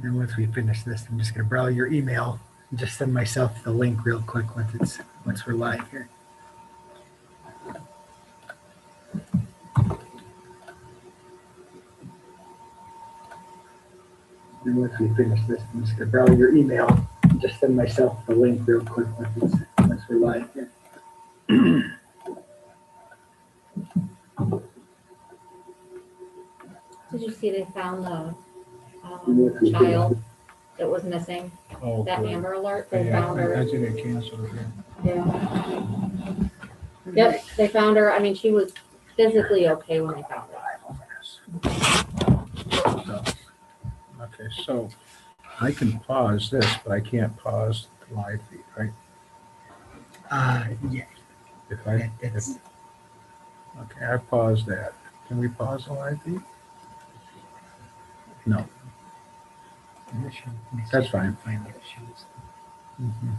And once we finish this, I'm just going to browse your email and just send myself the link real quick once we're live here. And once we finish this, I'm just going to browse your email and just send myself the link real quick once we're live here. Did you see they found the child that was missing? Oh, That good. Amber Alert, they Yeah, found I her. think they canceled it. Yeah. Yep, they found her. I mean, she was physically okay when they found her. Okay, so I can pause this, but I can't pause the live feed, right? Yeah. If I, It's, okay, I paused that. Can we pause the live feed? No. That's fine. Mhm.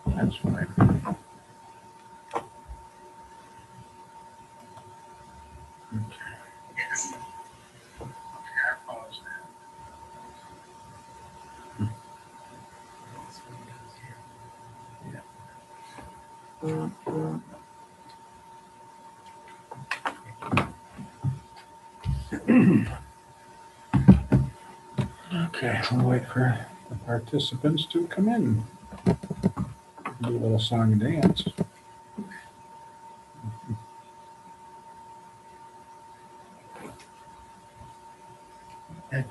That's fine. Okay. Okay, I paused that. Okay, we'll wait for the participants to come in. Do a little song and dance.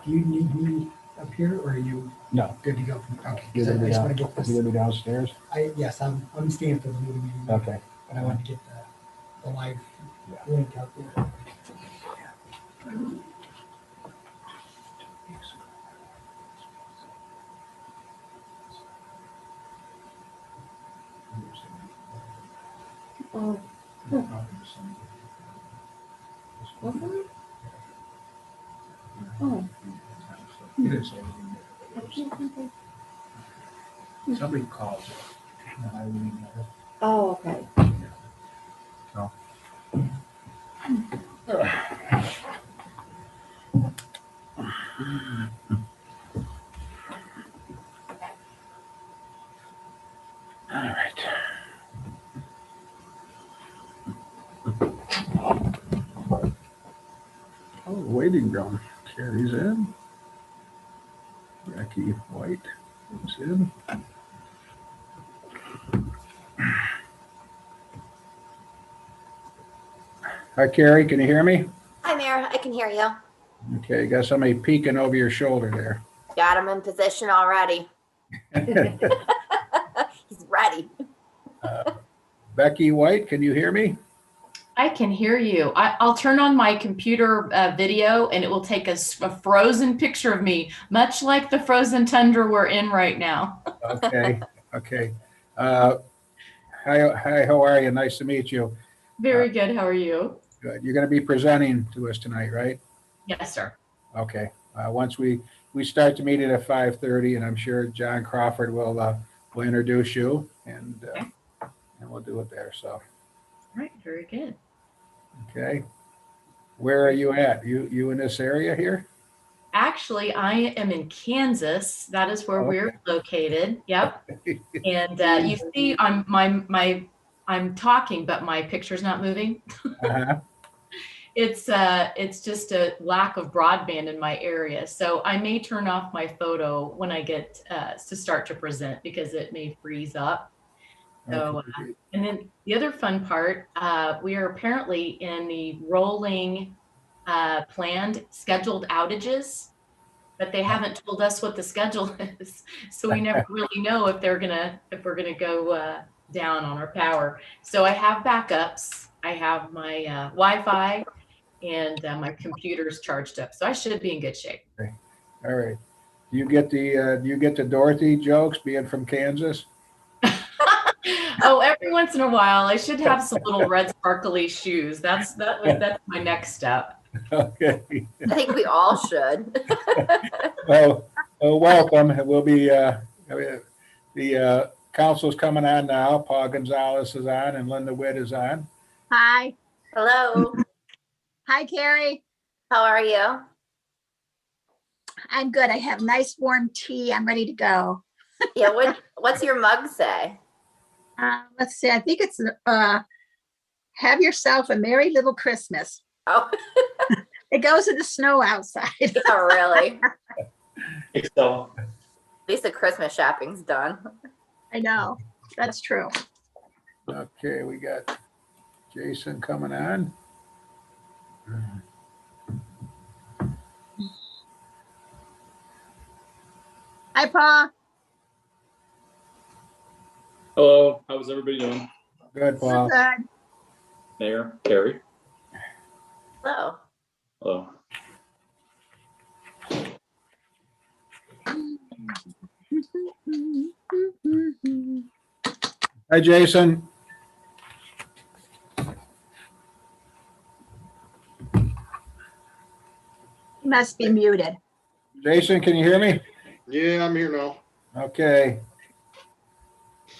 do you need me up here, or are you No. good to go? Okay. You're I gonna be just down, want to get this. you're gonna be downstairs? Yes, I'm staying for the meeting. Okay. But I want to get the live link out there. Oh, wasn't it? Oh. Somebody calls it. Oh, okay. So. All right. Oh, waiting room. Carrie's in. Becky White is in. Hi, Carrie. Can you hear me? Hi, Mayor. I can hear you. Okay, got somebody peeking over your shoulder there. Got him in position already. He's ready. Becky White, can you hear me? I can hear you. I'll turn on my computer video and it will take a frozen picture of me, much like the frozen tundra we're in right now. Okay, okay. Hi, how are you? Nice to meet you. Very good. How are you? Good. You're going to be presenting to us tonight, right? Yes, sir. Okay. Once we start the meeting at 5:30, and I'm sure John Crawford will introduce you, and we'll do it there. So. All right. Very good. Okay. Where are you at? You in this area here? Actually, I am in Kansas. That is where we're located. Yep. And you see, I'm talking, but my picture's not moving. Uh-huh. It's just a lack of broadband in my area. So I may turn off my photo when I get to start to present because it may freeze up. So, and then the other fun part, we are apparently in the rolling planned scheduled outages, but they haven't told us what the schedule is. So we never really know if we're gonna go down on our power. So I have backups. I have my Wi-Fi and my computer's charged up. So I should be in good shape. Okay. All right. Do you get the Dorothy jokes being from Kansas? Oh, every once in a while, I should have some little red sparkly shoes. That's my next step. Okay. I think we all should. Well, welcome. We'll be the council's coming on now. Paul Gonzalez is on, and Linda Witt is on. Hi. Hello. Hi, Carrie. How are you? I'm good. I have nice warm tea. I'm ready to go. Yeah, what's your mug say? Let's see. I think it's have yourself a merry little Christmas. Oh, It goes in the snow outside. yeah, really? So, At least the Christmas shopping's done. I know. That's true. Okay, we got Jason coming on. Hi, Paul. hello, how's everybody doing? Good, Paul. Good. Mayor, Carrie, Hello. hello. Hi, Jason. He must be muted. Jason, can you hear me? Yeah, I'm here now. Okay.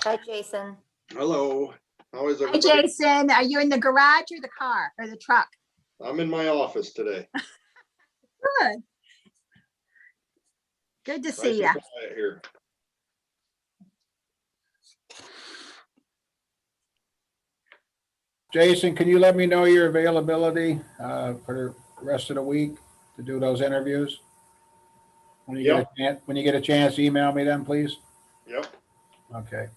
Hi, Jason. Hello. How is Hi, everybody? Jason. Are you in the garage or the car or the truck? I'm in my office today. Good. Good to Nice see and you. quiet here. Jason, can you let me know your availability for the rest of the week to do those interviews? When you get a chance, when you get a chance, email me then, please. Yep. Okay.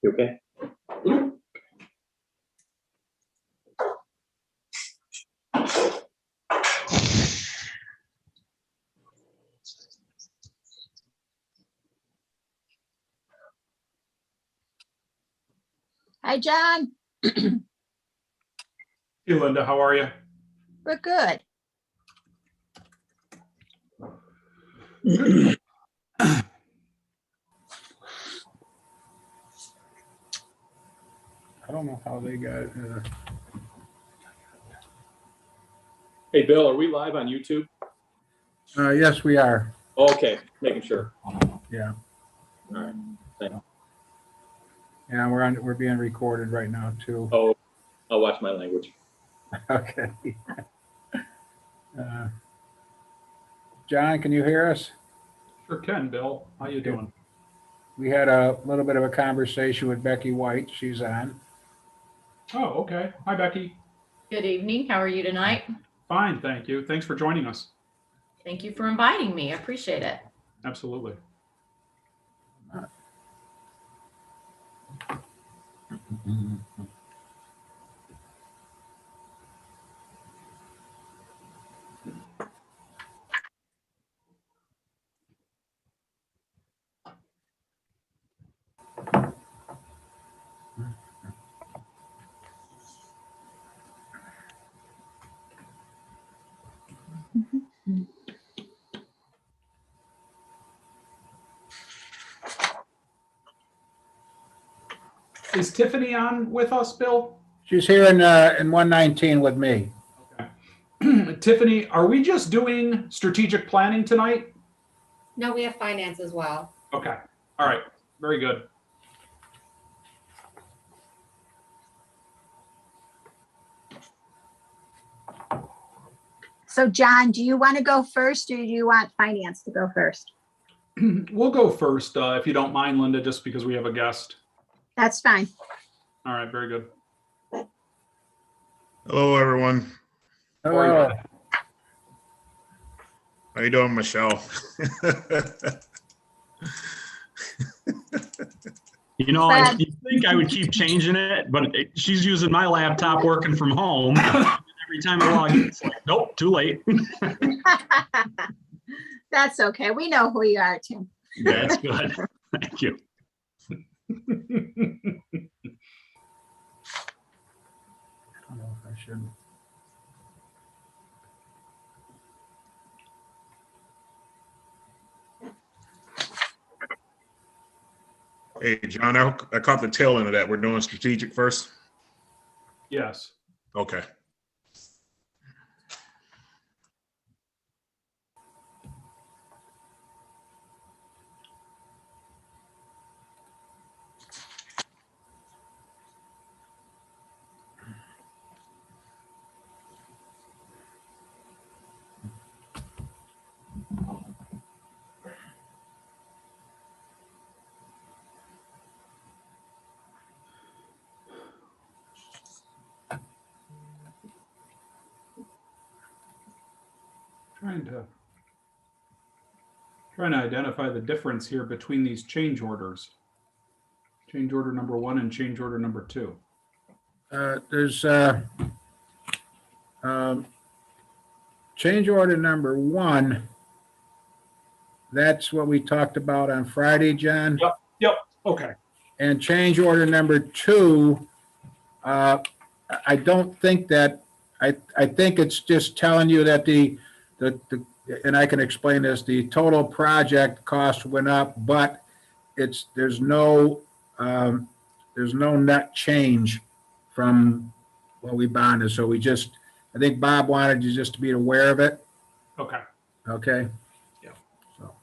You okay? Hi, John. Hey, Linda, how are you? We're good. I don't know how they got Hey, Bill, are we live on YouTube? yes, we are. Okay, making sure. Yeah. All right. Thank you. Yeah, we're being recorded right now too. Oh, I'll watch my language. Okay. John, can you hear us? Sure can, Bill. How you doing? We had a little bit of a conversation with Becky White. She's on. Oh, okay. Hi, Becky. Good evening. How are you tonight? Fine, thank you. Thanks for joining us. Thank you for inviting me. I appreciate it. Absolutely. Is Tiffany on with us, Bill? She's here in 119 with me. Okay. Tiffany, are we just doing strategic planning tonight? No, we have finance as well. Okay. All right. Very good. So John, do you want to go first or do you want finance to go first? We'll go first, if you don't mind, Linda, just because we have a guest. That's fine. All right. Very good. Hello, everyone. Hello. How you doing, Michelle? You know, you'd think I would keep changing it, but she's using my laptop working from home. Every time I log in, it's like, nope, too late. That's okay. We know who you are, Tim. That's good. Thank you. I don't know if I should. Hey, John, I caught the tail end of that. We're doing strategic first? Yes. Okay. Trying to identify the difference here between these change orders. Change order number 1 and change order number 2. There's change order number 1. That's what we talked about on Friday, John. Yep. Okay. And change order number 2, I don't think that, I think it's just telling you that the and I can explain this, the total project cost went up, but there's no net change from what we bonded. So I think Bob wanted you just to be aware of it. Okay. Okay. Yep. So.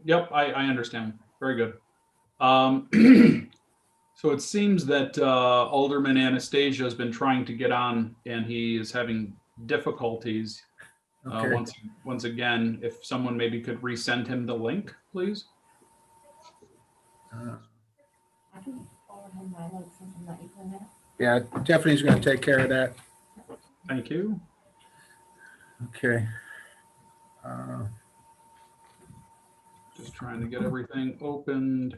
Yep. I understand. Very good. So it seems that Alderman Anastasia has been trying to get on, and he is having difficulties. Okay. Once again, if someone maybe could resend him the link, please. Yeah, Tiffany's going to take care of that. Thank you. Okay. Just trying to get everything opened,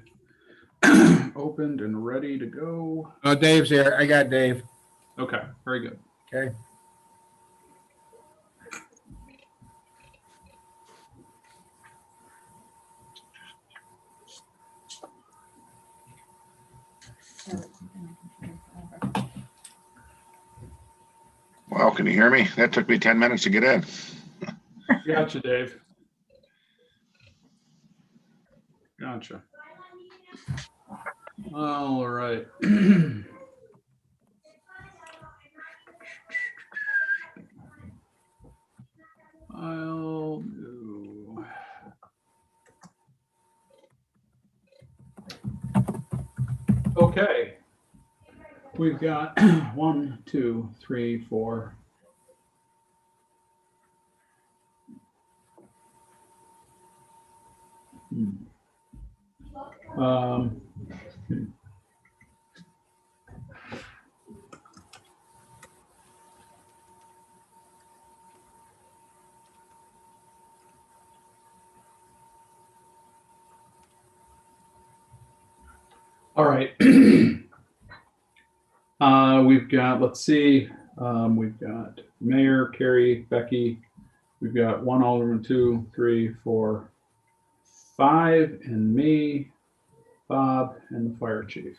opened and ready to go. Oh, Dave's here. I got Dave. Okay, very good. Okay. Wow, can you hear me? That took me 10 minutes to get in. Gotcha, Dave. Gotcha. All right. I'll do. Okay. We've got 1, 2, 3, 4. All right. We've got, let's see, we've got Mayor, Carrie, Becky. We've got 1 Alderman, 2, 3, 4, 5, and me, Bob, and the fire chief.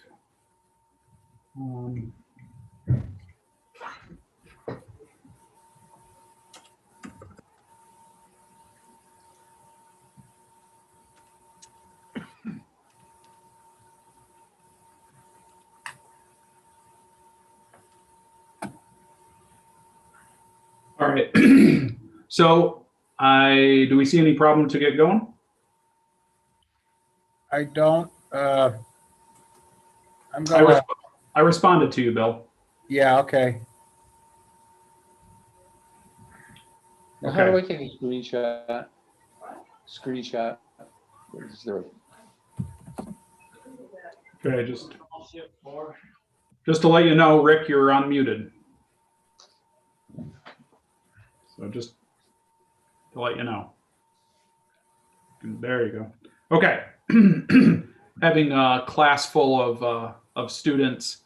All right. So do we see any problem to get going? I don't, I'm gonna, I responded to you, Bill. yeah, okay. Now, how do Okay. I take a screenshot? Screenshot. Is there? Okay, just to let you know, Rick, you're unmuted. So just to let you know. There you go. Okay. Having a class full of students,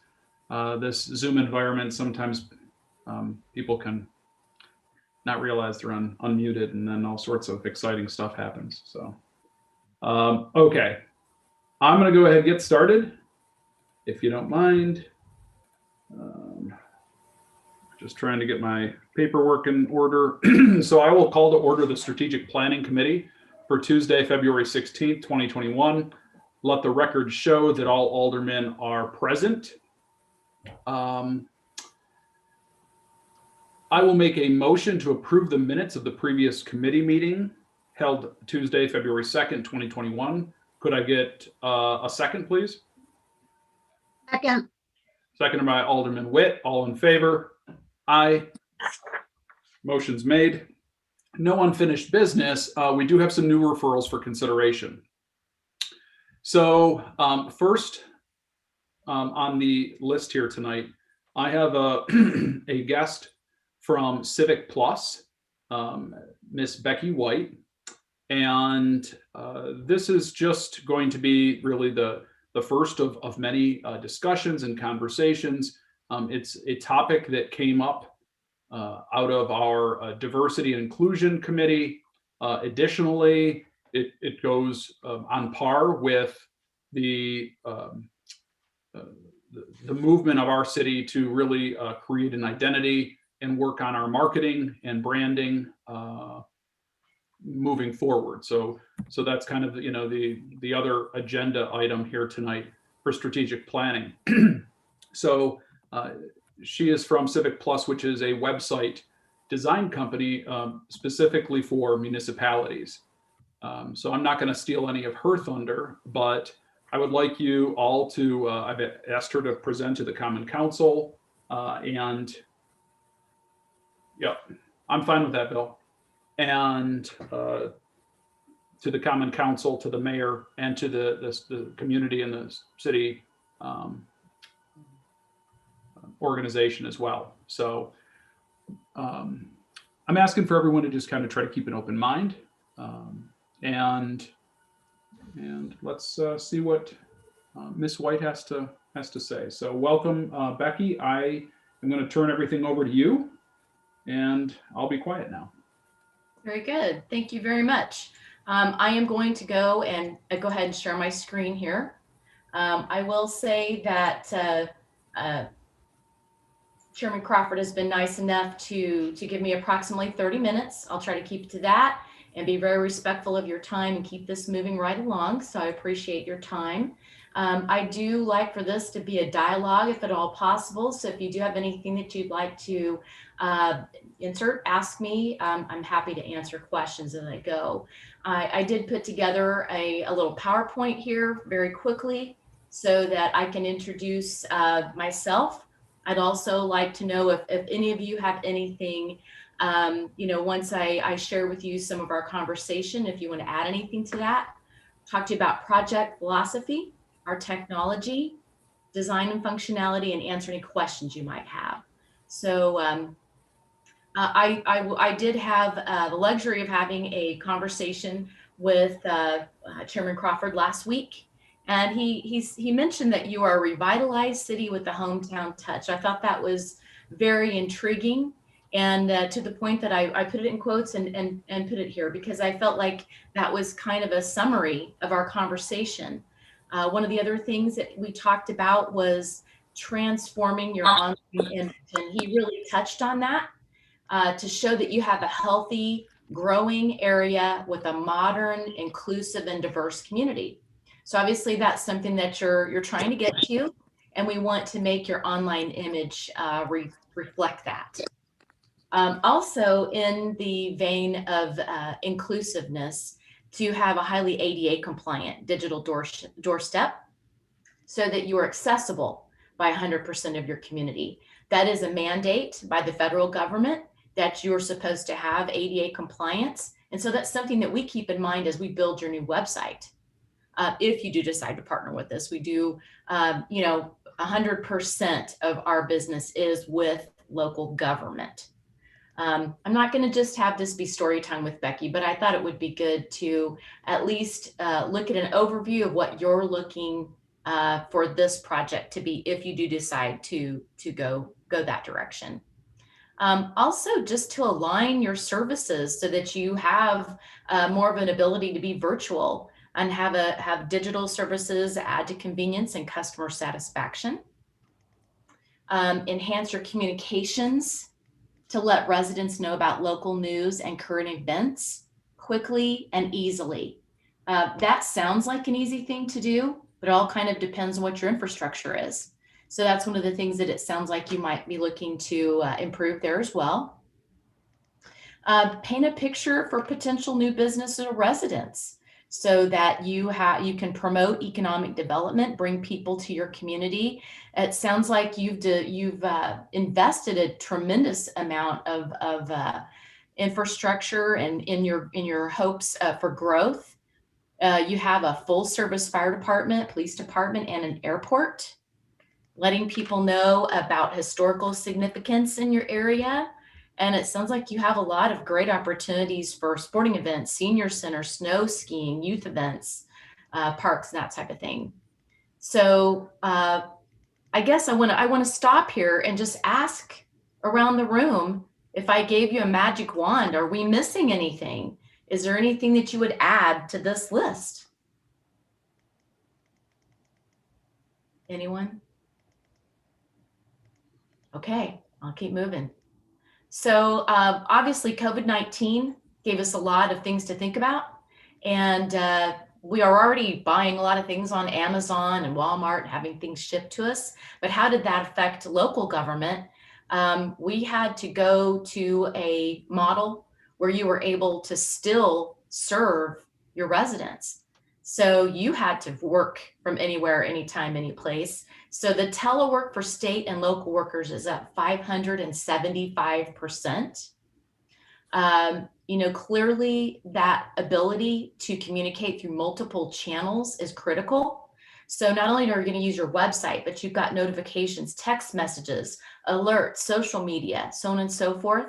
this Zoom environment, sometimes people can not realize they're unmuted, and then all sorts of exciting stuff happens. So, okay. I'm going to go ahead and get started, if you don't mind. Just trying to get my paperwork in order. So I will call to order the Strategic Planning Committee for Tuesday, February 16th, 2021. Let the record show that all aldermen are present. I will make a motion to approve the minutes of the previous committee meeting held Tuesday, February 2nd, 2021. Could I get a second, please? Second. Seconded by Alderman Witt. All in favor? Aye. Motion's made. No unfinished business. We do have some new referrals for consideration. So first on the list here tonight, I have a guest from Civic Plus, Miss Becky White. And this is just going to be really the first of many discussions and conversations. It's a topic that came up out of our Diversity and Inclusion Committee. Additionally, it goes on par with the movement of our city to really create an identity and work on our marketing and branding moving forward. So that's kind of the other agenda item here tonight for strategic planning. So she is from Civic Plus, which is a website design company specifically for municipalities. So I'm not going to steal any of her thunder, but I would like you all to, I've asked her to present to the Common Council, and yeah, I'm fine with that, Bill. And to the Common Council, to the mayor, and to the community and the city organization as well. So I'm asking for everyone to just kind of try to keep an open mind, and let's see what Miss White has to say. So welcome, Becky. I am going to turn everything over to you, and I'll be quiet now. Very good. Thank you very much. I am going to go ahead and share my screen here. I will say that Chairman Crawford has been nice enough to give me approximately 30 minutes. I'll try to keep to that and be very respectful of your time and keep this moving right along. So I appreciate your time. I do like for this to be a dialogue if at all possible. So if you do have anything that you'd like to insert, ask me. I'm happy to answer questions as I go. I did put together a little PowerPoint here very quickly so that I can introduce myself. I'd also like to know if any of you have anything, once I share with you some of our conversation, if you want to add anything to that. Talk to you about project philosophy, our technology, design and functionality, and answer any questions you might have. So I did have the luxury of having a conversation with Chairman Crawford last week. And he mentioned that you are a revitalized city with a hometown touch. I thought that was very intriguing, and to the point that I put it in quotes and put it here because I felt like that was kind of a summary of our conversation. One of the other things that we talked about was transforming your online image, and he really touched on that to show that you have a healthy, growing area with a modern, inclusive, and diverse community. So obviously that's something that you're trying to get to, and we want to make your online image reflect that. Also, in the vein of inclusiveness, to have a highly ADA compliant digital doorstep so that you are accessible by 100% of your community. That is a mandate by the federal government that you're supposed to have ADA compliance. And so that's something that we keep in mind as we build your new website. If you do decide to partner with us, we do, 100% of our business is with local government. I'm not going to just have this be story time with Becky, but I thought it would be good to at least look at an overview of what you're looking for this project to be, if you do decide to go that direction. Also, just to align your services so that you have more of an ability to be virtual and have digital services add to convenience and customer satisfaction. Enhance your communications to let residents know about local news and current events quickly and easily. That sounds like an easy thing to do, but it all kind of depends on what your infrastructure is. So that's one of the things that it sounds like you might be looking to improve there as well. Paint a picture for potential new business or residents so that you can promote economic development, bring people to your community. It sounds like you've invested a tremendous amount of infrastructure and in your hopes for growth. You have a full service fire department, police department, and an airport, letting people know about historical significance in your area. And it sounds like you have a lot of great opportunities for sporting events, senior center, snow skiing, youth events, parks, and that type of thing. So I guess I want to stop here and just ask around the room, if I gave you a magic wand, are we missing anything? Is there anything that you would add to this list? Anyone? Okay, I'll keep moving. So obviously COVID-19 gave us a lot of things to think about, and we are already buying a lot of things on Amazon and Walmart, having things shipped to us. But how did that affect local government? We had to go to a model where you were able to still serve your residents. So you had to work from anywhere, anytime, any place. So the telework for state and local workers is up 575%. Clearly that ability to communicate through multiple channels is critical. So not only are you going to use your website, but you've got notifications, text messages, alerts, social media, so on and so forth.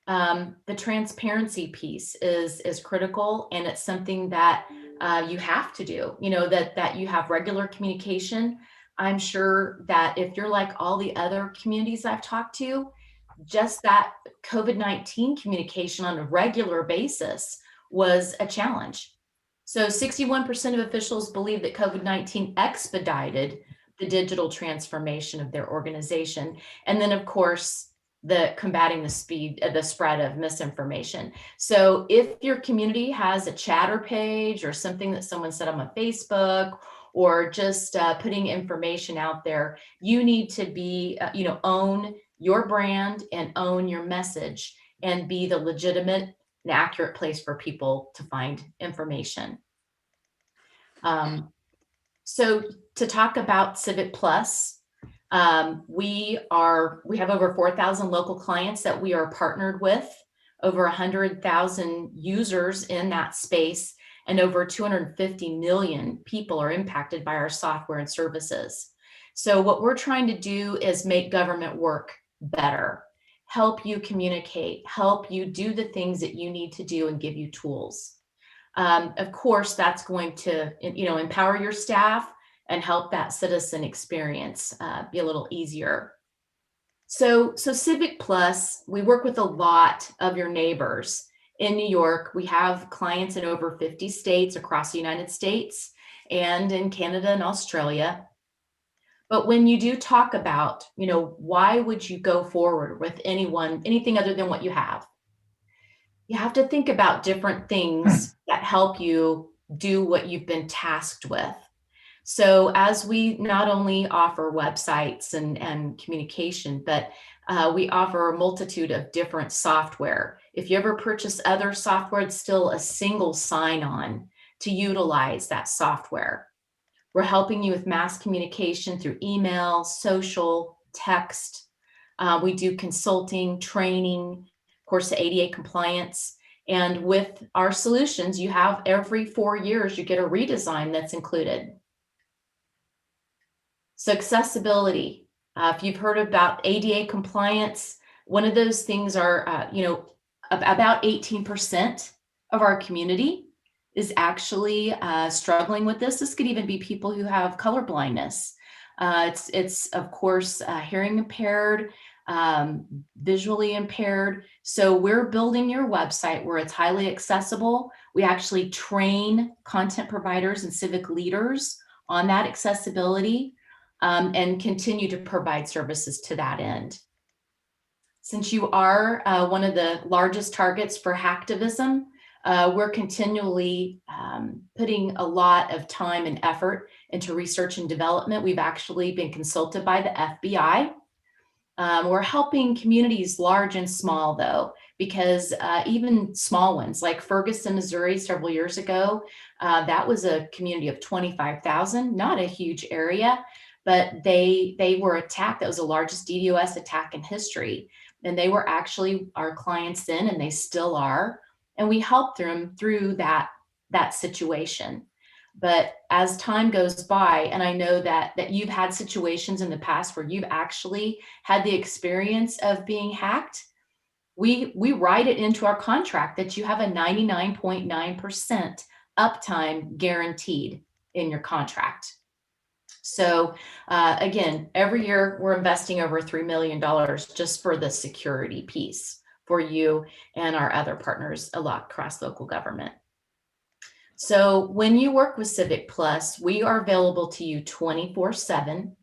The transparency piece is critical, and it's something that you have to do, that you have regular communication. I'm sure that if you're like all the other communities I've talked to, just that COVID-19 communication on a regular basis was a challenge. So 61% of officials believe that COVID-19 expedited the digital transformation of their organization. And then, of course, combating the spread of misinformation. So if your community has a chatter page or something that someone said on Facebook, or just putting information out there, you need to be, own your brand and own your message and be the legitimate and accurate place for people to find information. So to talk about Civic Plus, we have over 4,000 local clients that we are partnered with, over 100,000 users in that space, and over 250 million people are impacted by our software and services. So what we're trying to do is make government work better, help you communicate, help you do the things that you need to do, and give you tools. Of course, that's going to, empower your staff and help that citizen experience be a little easier. So Civic Plus, we work with a lot of your neighbors. In New York, we have clients in over 50 states across the United States and in Canada and Australia. But when you do talk about, why would you go forward with anything other than what you have? You have to think about different things that help you do what you've been tasked with. So as we not only offer websites and communication, but we offer a multitude of different software. If you ever purchase other software, it's still a single sign-on to utilize that software. We're helping you with mass communication through email, social, text. We do consulting, training, of course, the ADA compliance. And with our solutions, you have every 4 years, you get a redesign that's included. So accessibility, if you've heard about ADA compliance, one of those things are, about 18% of our community is actually struggling with this. This could even be people who have color blindness. It's of course hearing impaired, visually impaired. So we're building your website where it's highly accessible. We actually train content providers and civic leaders on that accessibility, and continue to provide services to that end. Since you are one of the largest targets for hacktivism, we're continually putting a lot of time and effort into research and development. We've actually been consulted by the FBI. We're helping communities large and small, though, because even small ones like Ferguson, Missouri, several years ago, that was a community of 25,000, not a huge area, but they were attacked. That was the largest DDoS attack in history. And they were actually our clients then, and they still are. And we helped them through that situation. But as time goes by, and I know that you've had situations in the past where you've actually had the experience of being hacked, we write it into our contract that you have a 99.9% uptime guaranteed in your contract. So again, every year we're investing over $3 million just for the security piece for you and our other partners a lot across local government. So when you work with Civic Plus, we are available to you 24/7.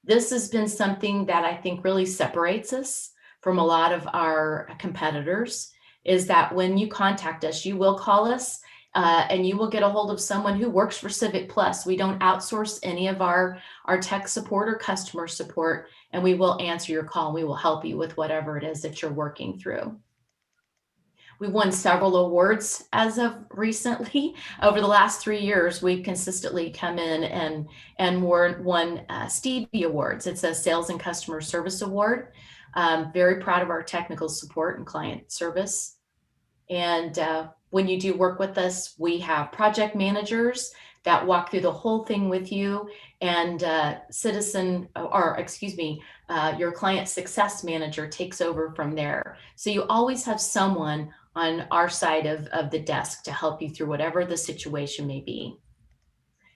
This has been something that I think really separates us from a lot of our competitors, is that when you contact us, you will call us and you will get a hold of someone who works for Civic Plus. We don't outsource any of our tech support or customer support, and we will answer your call and we will help you with whatever it is that you're working through. We've won several awards as of recently. Over the last 3 years, we've consistently come in and won Stevie Awards. It's a Sales and Customer Service Award. Very proud of our technical support and client service. And when you do work with us, we have project managers that walk through the whole thing with you, and your client success manager takes over from there. So you always have someone on our side of the desk to help you through whatever the situation may be.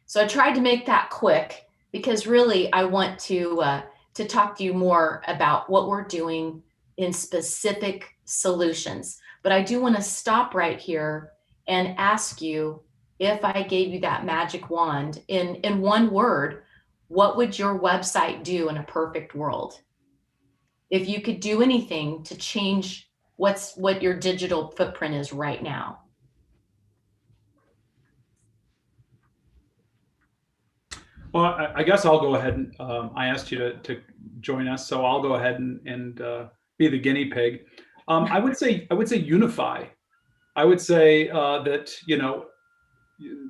So I tried to make that quick because really I want to talk to you more about what we're doing in specific solutions. But I do want to stop right here and ask you, if I gave you that magic wand in one word, what would your website do in a perfect world? If you could do anything to change what your digital footprint is right now. Well, I guess I'll go ahead and I asked you to join us, so I'll go ahead and be the guinea pig. I would say unify. I would say that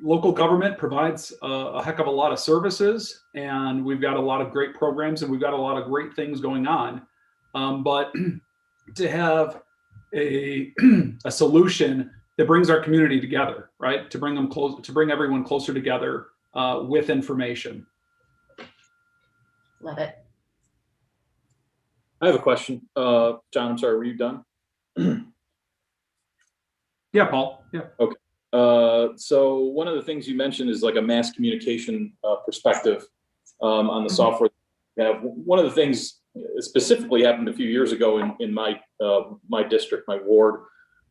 local government provides a heck of a lot of services, and we've got a lot of great programs, and we've got a lot of great things going on. But to have a solution that brings our community together, right? To bring them close, to bring everyone closer together with information. Love it. I have a question. John, I'm sorry, were you done? Yeah, Paul. Yeah. Okay. So one of the things you mentioned is like a mass communication perspective on the software. One of the things specifically happened a few years ago in my district, my ward.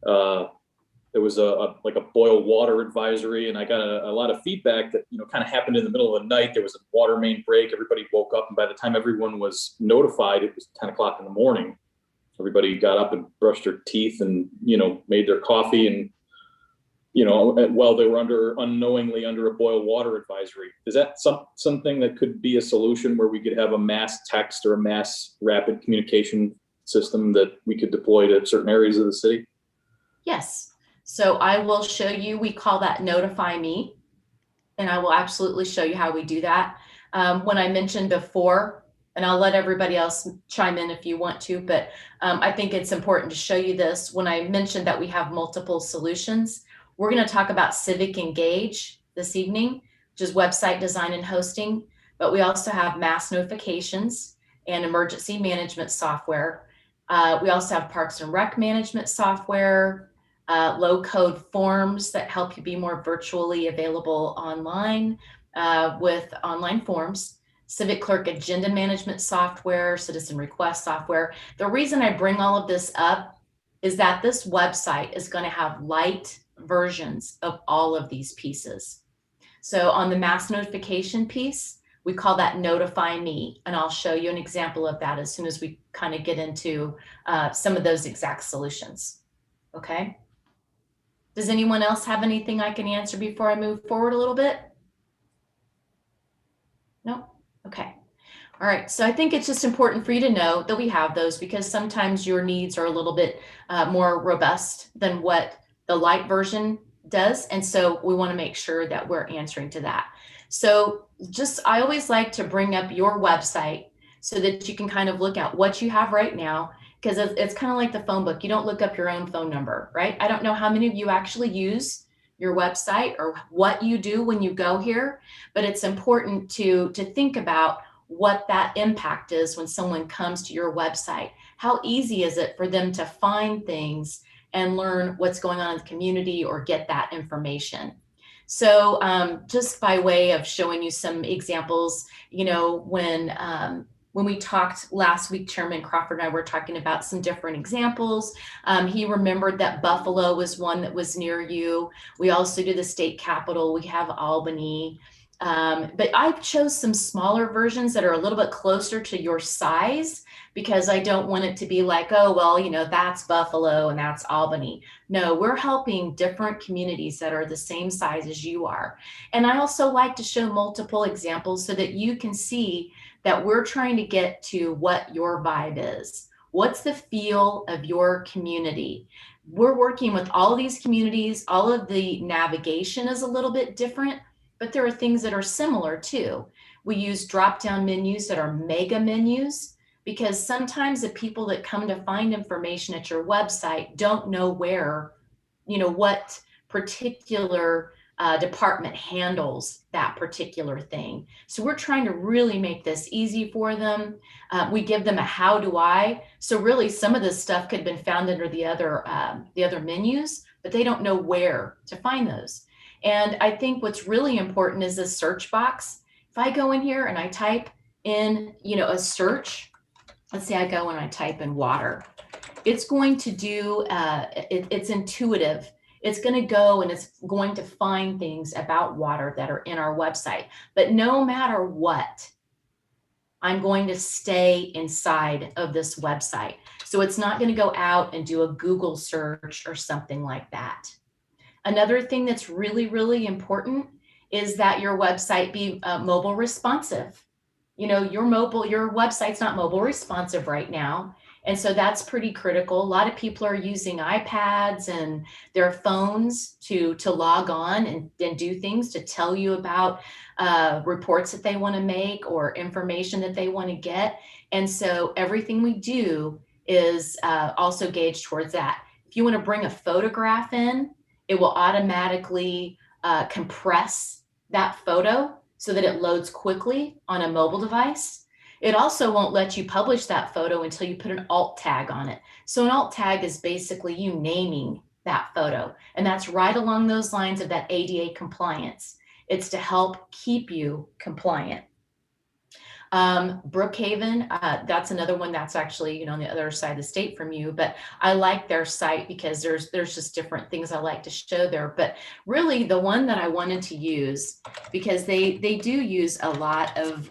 There was a boil water advisory, and I got a lot of feedback that kind of happened in the middle of the night. There was a water main break. Everybody woke up, and by the time everyone was notified, it was 10 o'clock in the morning. Everybody got up and brushed their teeth and made their coffee, and while they were unknowingly under a boil water advisory. Is that something that could be a solution where we could have a mass text or a mass rapid communication system that we could deploy to certain areas of the city? Yes. So I will show you, we call that Notify Me, and I will absolutely show you how we do that. When I mentioned before, and I'll let everybody else chime in if you want to, but I think it's important to show you this. When I mentioned that we have multiple solutions, we're going to talk about Civic Engage this evening, which is website design and hosting, but we also have mass notifications and emergency management software. We also have Parks and Rec management software, low code forms that help you be more virtually available online with online forms, civic clerk agenda management software, citizen request software. The reason I bring all of this up is that this website is going to have light versions of all of these pieces. So on the mass notification piece, we call that Notify Me, and I'll show you an example of that as soon as we kind of get into some of those exact solutions. Okay. Does anyone else have anything I can answer before I move forward a little bit? No? Okay. All right. So I think it's just important for you to know that we have those, because sometimes your needs are a little bit more robust than what the light version does. And so we want to make sure that we're answering to that. So I always like to bring up your website so that you can kind of look at what you have right now, because it's kind of like the phone book. You don't look up your own phone number, right? I don't know how many of you actually use your website or what you do when you go here, but it's important to think about what that impact is when someone comes to your website. How easy is it for them to find things and learn what's going on in the community or get that information? So just by way of showing you some examples, when we talked last week, Chairman Crawford and I were talking about some different examples. He remembered that Buffalo was one that was near you. We also do the state capitol. We have Albany. But I chose some smaller versions that are a little bit closer to your size, because I don't want it to be like, oh, well, that's Buffalo and that's Albany. No, we're helping different communities that are the same size as you are. And I also like to show multiple examples so that you can see that we're trying to get to what your vibe is. What's the feel of your community? We're working with all of these communities. All of the navigation is a little bit different, but there are things that are similar too. We use drop-down menus that are mega menus, because sometimes the people that come to find information at your website don't know what particular department handles that particular thing. So we're trying to really make this easy for them. We give them a how do I. So really some of this stuff could have been found under the other menus, but they don't know where to find those. And I think what's really important is this search box. If I go in here and I type in, a search, let's say I go and I type in water, it's going to do, it's intuitive. It's going to go and it's going to find things about water that are in our website. But no matter what, I'm going to stay inside of this website. So it's not going to go out and do a Google search or something like that. Another thing that's really, really important is that your website be mobile responsive. Your website's not mobile responsive right now. And so that's pretty critical. A lot of people are using iPads and their phones to log on and do things, to tell you about reports that they want to make or information that they want to get. And so everything we do is also gauged towards that. If you want to bring a photograph in, it will automatically compress that photo so that it loads quickly on a mobile device. It also won't let you publish that photo until you put an alt tag on it. So an alt tag is basically you naming that photo. And that's right along those lines of that ADA compliance. It's to help keep you compliant. Brookhaven, that's another one that's actually, on the other side of the state from you, but I like their site because there's just different things I like to show there. But really the one that I wanted to use, because they do use a lot of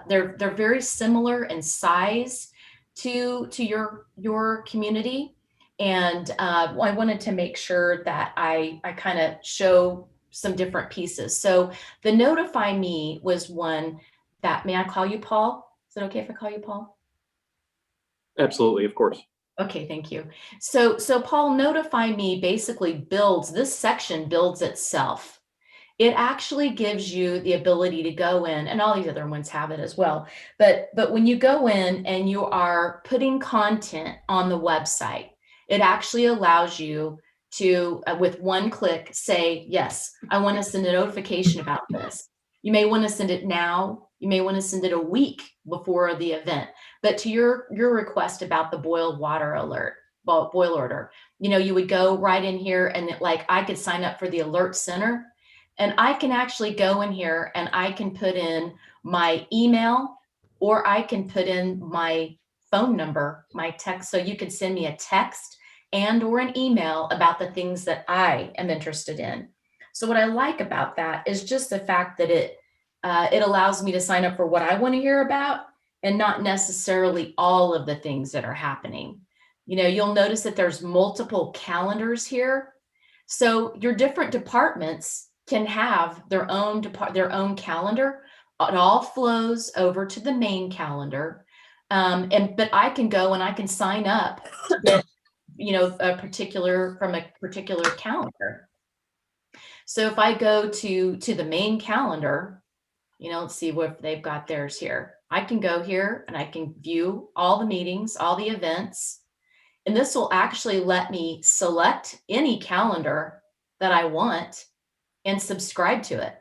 they're very similar in size to your community. And I wanted to make sure that I kind of show some different pieces. So the Notify Me was one that, may I call you Paul? Is it okay if I call you Paul? Absolutely, of course. Okay, thank you. So Paul, Notify Me basically builds, this section builds itself. It actually gives you the ability to go in, and all these other ones have it as well. But when you go in and you are putting content on the website, it actually allows you to, with one click, say, yes, I want to send a notification about this. You may want to send it now. You may want to send it a week before the event. But to your request about the boiled water alert, boil order, you would go right in here and like I could sign up for the alert center. And I can actually go in here and I can put in my email, or I can put in my phone number, my text. So you could send me a text and or an email about the things that I am interested in. So what I like about that is just the fact that it allows me to sign up for what I want to hear about and not necessarily all of the things that are happening. You'll notice that there's multiple calendars here. So your different departments can have their own calendar. It all flows over to the main calendar. But I can go and I can sign up to get, from a particular calendar. So if I go to the main calendar, let's see what they've got theirs here. I can go here and I can view all the meetings, all the events, and this will actually let me select any calendar that I want and subscribe to it.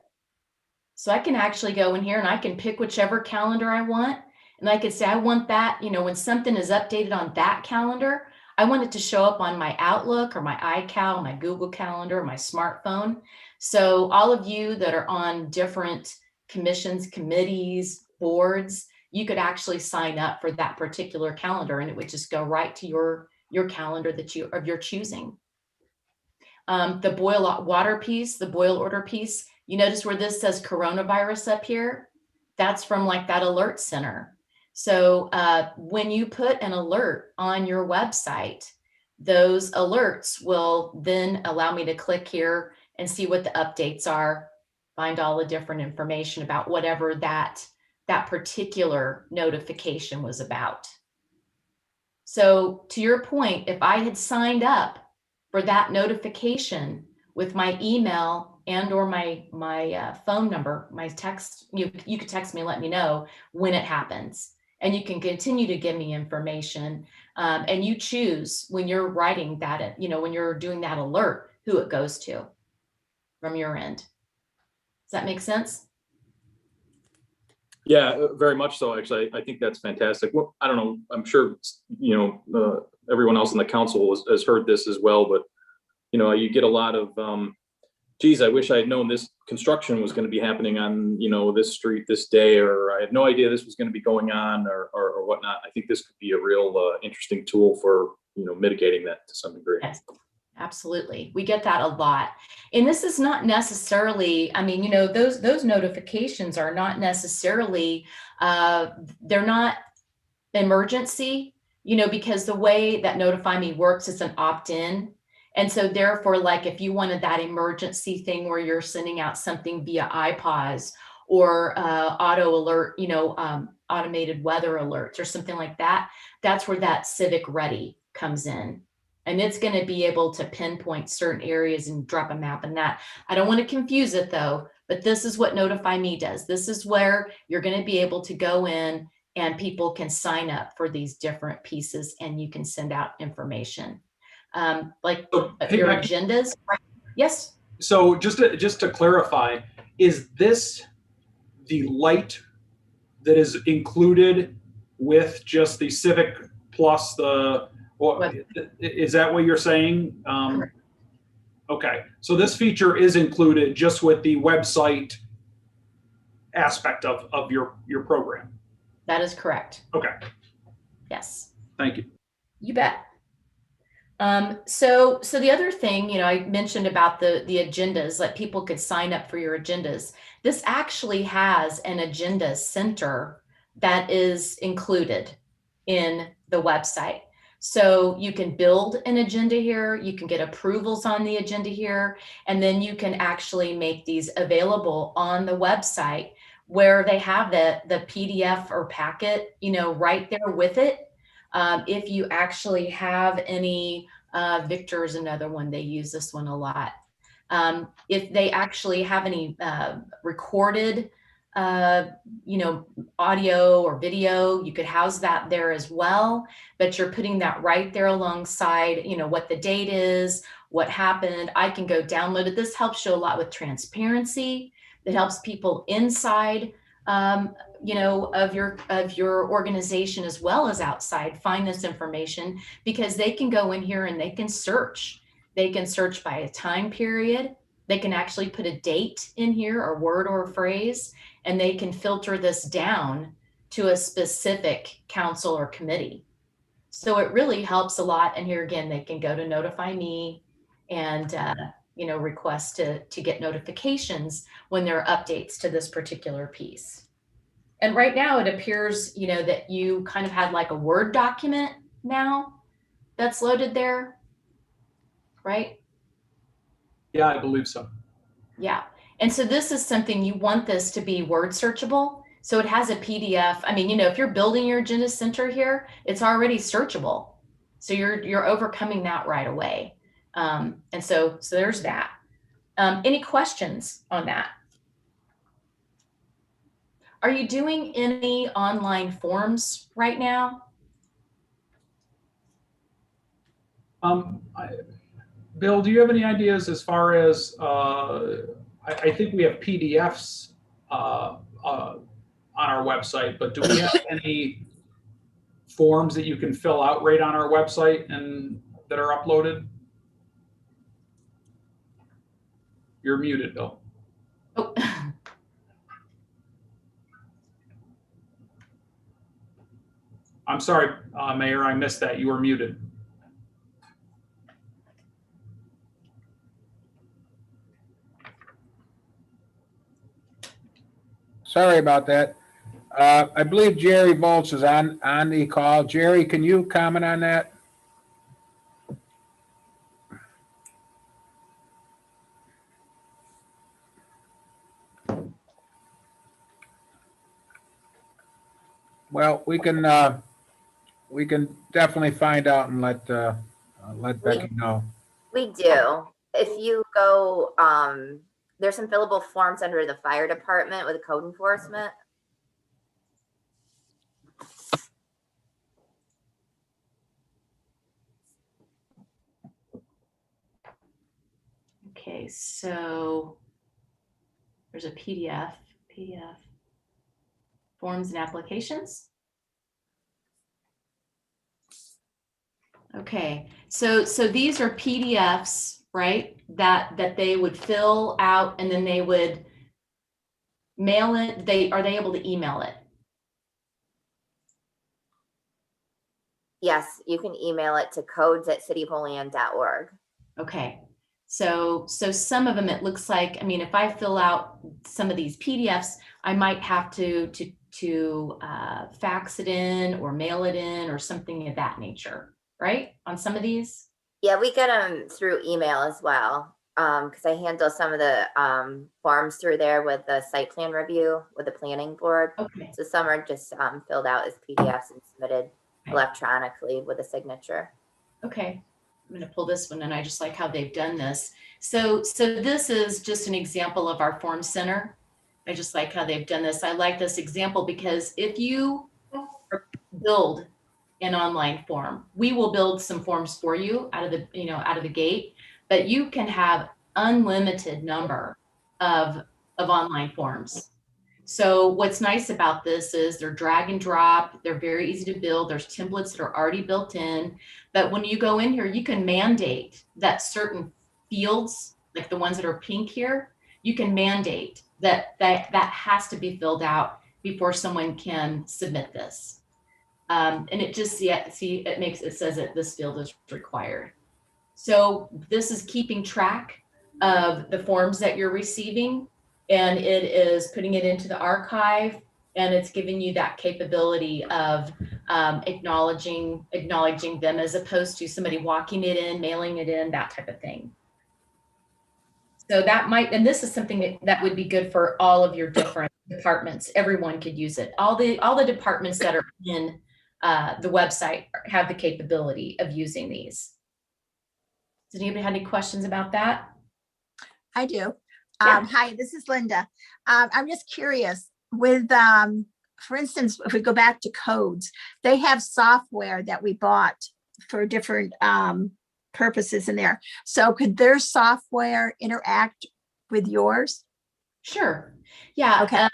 So I can actually go in here and I can pick whichever calendar I want. And I could say, I want that, when something is updated on that calendar, I want it to show up on my Outlook or my iCal, my Google Calendar, my smartphone. So all of you that are on different commissions, committees, boards, you could actually sign up for that particular calendar and it would just go right to your calendar of your choosing. The boil water piece, the boil order piece, you notice where this says coronavirus up here? That's from like that alert center. So when you put an alert on your website, those alerts will then allow me to click here and see what the updates are, find all the different information about whatever that particular notification was about. So to your point, if I had signed up for that notification with my email and or my phone number, my text, you could text me and let me know when it happens. And you can continue to give me information. And you choose when you're writing that, when you're doing that alert, who it goes to from your end. Does that make sense? Yeah, very much so. Actually, I think that's fantastic. Well, I don't know. I'm sure, everyone else in the council has heard this as well, but, you get a lot of, geez, I wish I had known this construction was going to be happening on, this street this day, or I had no idea this was going to be going on or whatnot. I think this could be a real interesting tool for, mitigating that to some degree. Yes. Absolutely. We get that a lot. And this is not necessarily, those notifications are not necessarily, they're not emergency, because the way that Notify Me works, it's an opt-in. And so therefore, like if you wanted that emergency thing where you're sending out something via iPause or auto alert, automated weather alerts or something like that, that's where that Civic Ready comes in. And it's going to be able to pinpoint certain areas and drop a map and that. I don't want to confuse it though, but this is what Notify Me does. This is where you're going to be able to go in and people can sign up for these different pieces and you can send out information. Like Hey, your Becky. agendas. Yes. So just to clarify, is this the light that is included with just the Civic plus the, or is that what you're saying? Okay, so this feature is included just with the website aspect of your program. That is correct. Okay. Yes. Thank you. You bet. So the other thing, I mentioned about the agendas, that people could sign up for your agendas. This actually has an agenda center that is included in the website. So you can build an agenda here, you can get approvals on the agenda here, and then you can actually make these available on the website where they have the PDF or packet, right there with it. If you actually have any, Victor's another one, they use this one a lot. If they actually have any recorded, audio or video, you could house that there as well, but you're putting that right there alongside, what the date is, what happened. I can go download it. This helps you a lot with transparency. It helps people inside, of your organization as well as outside find this information, because they can go in here and they can search. They can search by a time period. They can actually put a date in here, a word or a phrase, and they can filter this down to a specific council or committee. So it really helps a lot. And here again, they can go to notify me and, request to get notifications when there are updates to this particular piece. And right now it appears, that you kind of had like a Word document now that's loaded there, right? Yeah, I believe so. Yeah. And so this is something you want this to be word searchable. So it has a PDF. I mean, if you're building your agenda center here, it's already searchable. So you're overcoming that right away. And so there's that. Any questions on that? Are you doing any online forms right now? Bill, do you have any ideas as far as, I think we have PDFs on our website, but do we have any forms that you can fill out right on our website and that are uploaded? You're muted, Bill. Oh. I'm sorry, Mayor, I missed that. You were muted. Sorry about that. I believe Jerry Bolts is on the call. Jerry, can you comment on that? Well, we can definitely find out and let Becky know. We do. If you go, there's some fillable forms under the fire department with code enforcement. Okay, so there's a PDF forms and applications. Okay, so these are PDFs, right? That they would fill out and then they would mail it. Are they able to email it? Yes, you can email it to codes@cityofolean.org. Okay. So some of them, it looks like, I mean, if I fill out some of these PDFs, I might have to fax it in or mail it in or something of that nature, right? On some of these? Yeah, we get them through email as well, because I handle some of the forms through there with the site plan review with the planning board. Okay. So some are just filled out as PDFs and submitted electronically with a signature. Okay. I'm going to pull this one, and I just like how they've done this. So this is just an example of our form center. I just like how they've done this. I like this example because if you build an online form, we will build some forms for you out of the gate, but you can have unlimited number of online forms. So what's nice about this is they're drag and drop. They're very easy to build. There's templates that are already built in. But when you go in here, you can mandate that certain fields, like the ones that are pink here, you can mandate that has to be filled out before someone can submit this. And it just, it says that this field is required. So this is keeping track of the forms that you're receiving, and it is putting it into the archive And it's giving you that capability of acknowledging them as opposed to somebody walking it in, mailing it in, that type of thing. So that might, and this is something that would be good for all of your different departments. Everyone could use it. All the departments that are in the website have the capability of using these. Does anybody have any questions about that? I do. Yeah. Hi, this is Linda. I'm just curious with, for instance, if we go back to codes, they have software that we bought for different purposes in there. So could their software interact with yours? Sure. Yeah. Okay.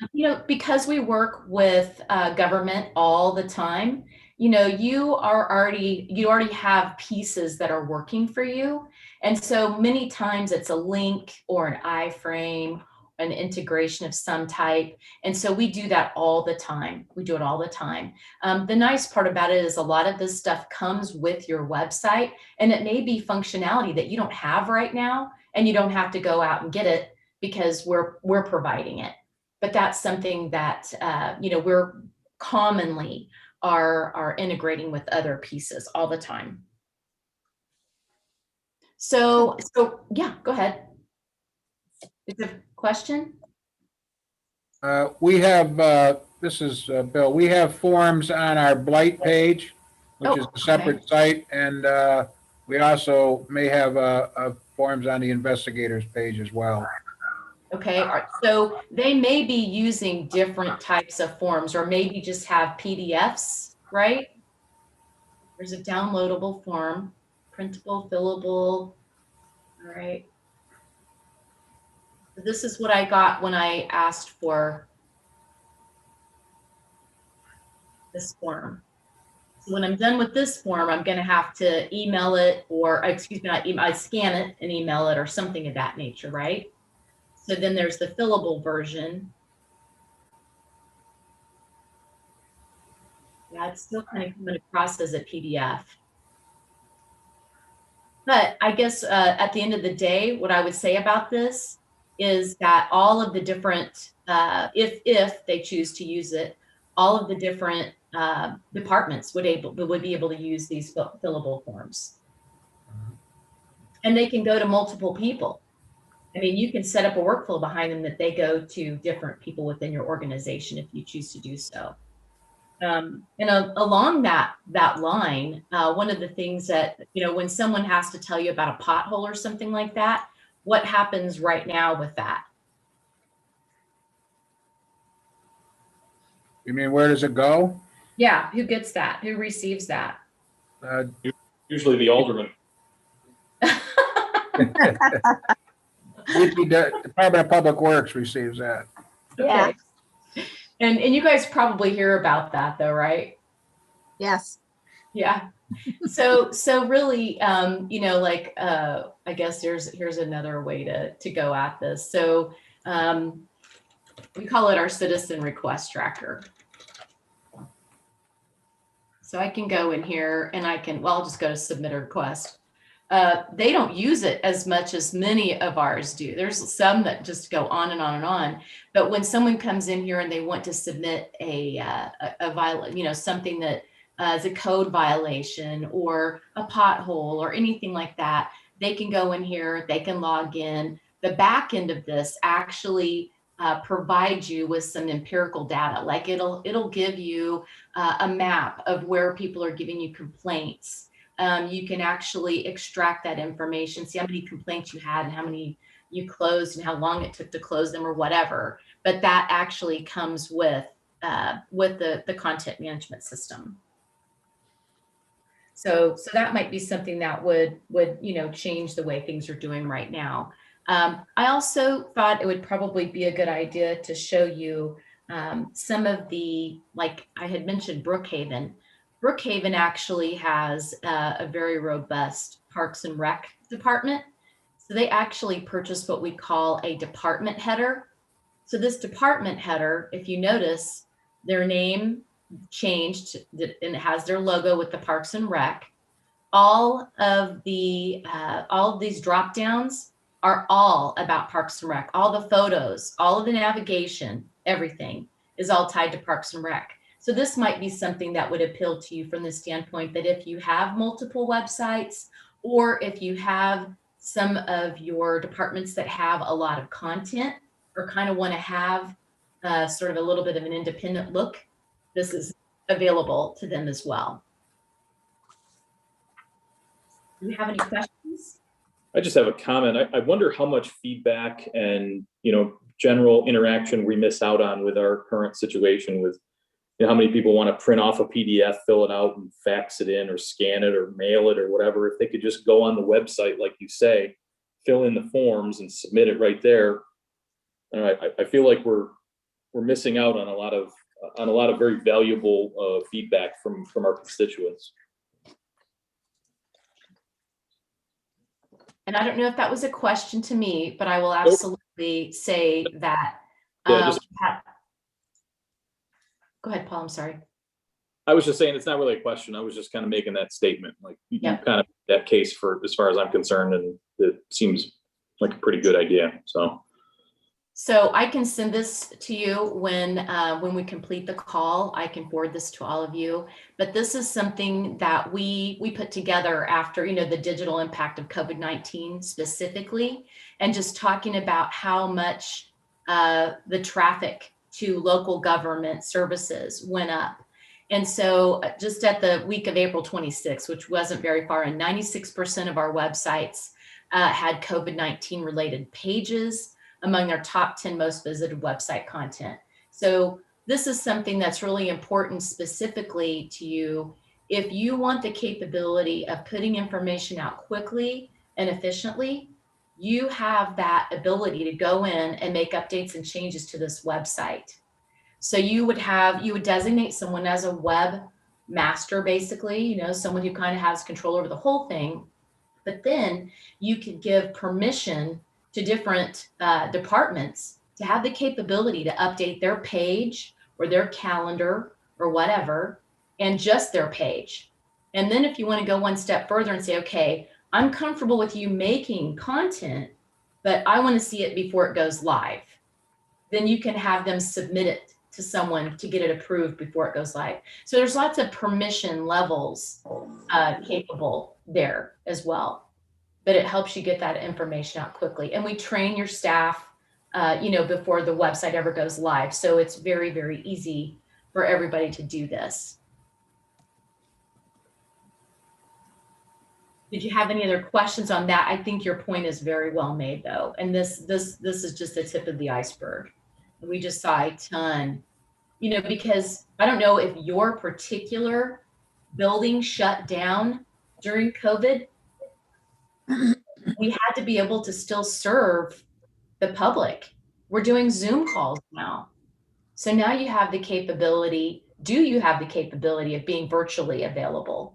Because we work with government all the time, you already have pieces that are working for you. And so many times it's a link or an iframe, an integration of some type. And so we do that all the time. We do it all the time. The nice part about it is a lot of this stuff comes with your website, and it may be functionality that you don't have right now, and you don't have to go out and get it because we're providing it. But that's something that, we're commonly are integrating with other pieces all the time. So yeah, go ahead. Is there a question? We have, this is Bill, we have forms on our Blight page, which is a separate site, and we also may have forms on the investigators page as well. Okay, so they may be using different types of forms, or maybe just have PDFs, right? There's a downloadable form, printable, fillable. All right. So this is what I got when I asked for this form. So when I'm done with this form, I'm going to have to email it, or excuse me, I scan it and email it or something of that nature, right? So then there's the fillable version. Yeah, it's still kind of coming across as a PDF. But I guess at the end of the day, what I would say about this is that all of the different, if they choose to use it, all of the different departments would be able to use these fillable forms. And they can go to multiple people. I mean, you can set up a workflow behind them that they go to different people within your organization if you choose to do so. And along that line, one of the things that, when someone has to tell you about a pothole or something like that, what happens right now with that? You mean, where does it go? Yeah, who gets that? Who receives that? Usually the alderman. Department of Public Works receives that. Yeah. Okay. And you guys probably hear about that though, right? Yes. Yeah. So really, I guess here's another way to go at this. So we call it our citizen request tracker. So I can go in here and I'll just go to submit a request. They don't use it as much as many of ours do. There's some that just go on and on and on. But when someone comes in here and they want to submit a something that is a code violation or a pothole or anything like that, they can go in here, they can log in. The back end of this actually provides you with some empirical data. Like it'll give you a map of where people are giving you complaints. You can actually extract that information, see how many complaints you had and how many you closed and how long it took to close them or whatever. But that actually comes with the content management system. So that might be something that would change the way things are doing right now. I also thought it would probably be a good idea to show you some of the, like I had mentioned, Brookhaven. Brookhaven actually has a very robust Parks and Rec department. So they actually purchased what we call a department header. So this department header, if you notice, their name changed and it has their logo with the Parks and Rec. All of these drop downs are all about Parks and Rec. All the photos, all of the navigation, everything is all tied to Parks and Rec. So this might be something that would appeal to you from the standpoint that if you have multiple websites, or if you have some of your departments that have a lot of content or kind of want to have sort of a little bit of an independent look, this is available to them as well. Do you have any questions? I just have a comment. I wonder how much feedback and, general interaction we miss out on with our current situation with, how many people want to print off a PDF, fill it out and fax it in or scan it or mail it or whatever. If they could just go on the website, like you say, fill in the forms and submit it right there. I feel like we're missing out on a lot of very valuable feedback from our constituents. And I don't know if that was a question to me, but I will absolutely say that. Yeah, Go ahead, Paul, I'm sorry. I was just saying, it's not really a question. I was just kind of making that statement, like you Yeah. kind of that case for, as far as I'm concerned, and it seems like a pretty good idea. So I can send this to you when we complete the call. I can forward this to all of you. But this is something that we put together after, the digital impact of COVID-19 specifically, and just talking about how much the traffic to local government services went up. And so just at the week of April 26th, which wasn't very far in, 96% of our websites had COVID-19 related pages among their top 10 most visited website content. So this is something that's really important specifically to you if you want the capability of putting information out quickly and efficiently. You have that ability to go in and make updates and changes to this website. So you would designate someone as a web master, basically, someone who kind of has control over the whole thing. But then you could give permission to different departments to have the capability to update their page or their calendar or whatever, and just their page. And then if you want to go one step further and say, okay, I'm comfortable with you making content, but I want to see it before it goes live, then you can have them submit it to someone to get it approved before it goes live. So there's lots of permission levels capable there as well. But it helps you get that information out quickly. And we train your staff, before the website ever goes live. So it's very, very easy for everybody to do this. Did you have any other questions on that? I think your point is very well made, though. And this is just the tip of the iceberg. We just saw a ton, because I don't know if your particular building shut down during COVID. We had to be able to still serve the public. We're doing Zoom calls now. So now you have the capability, of being virtually available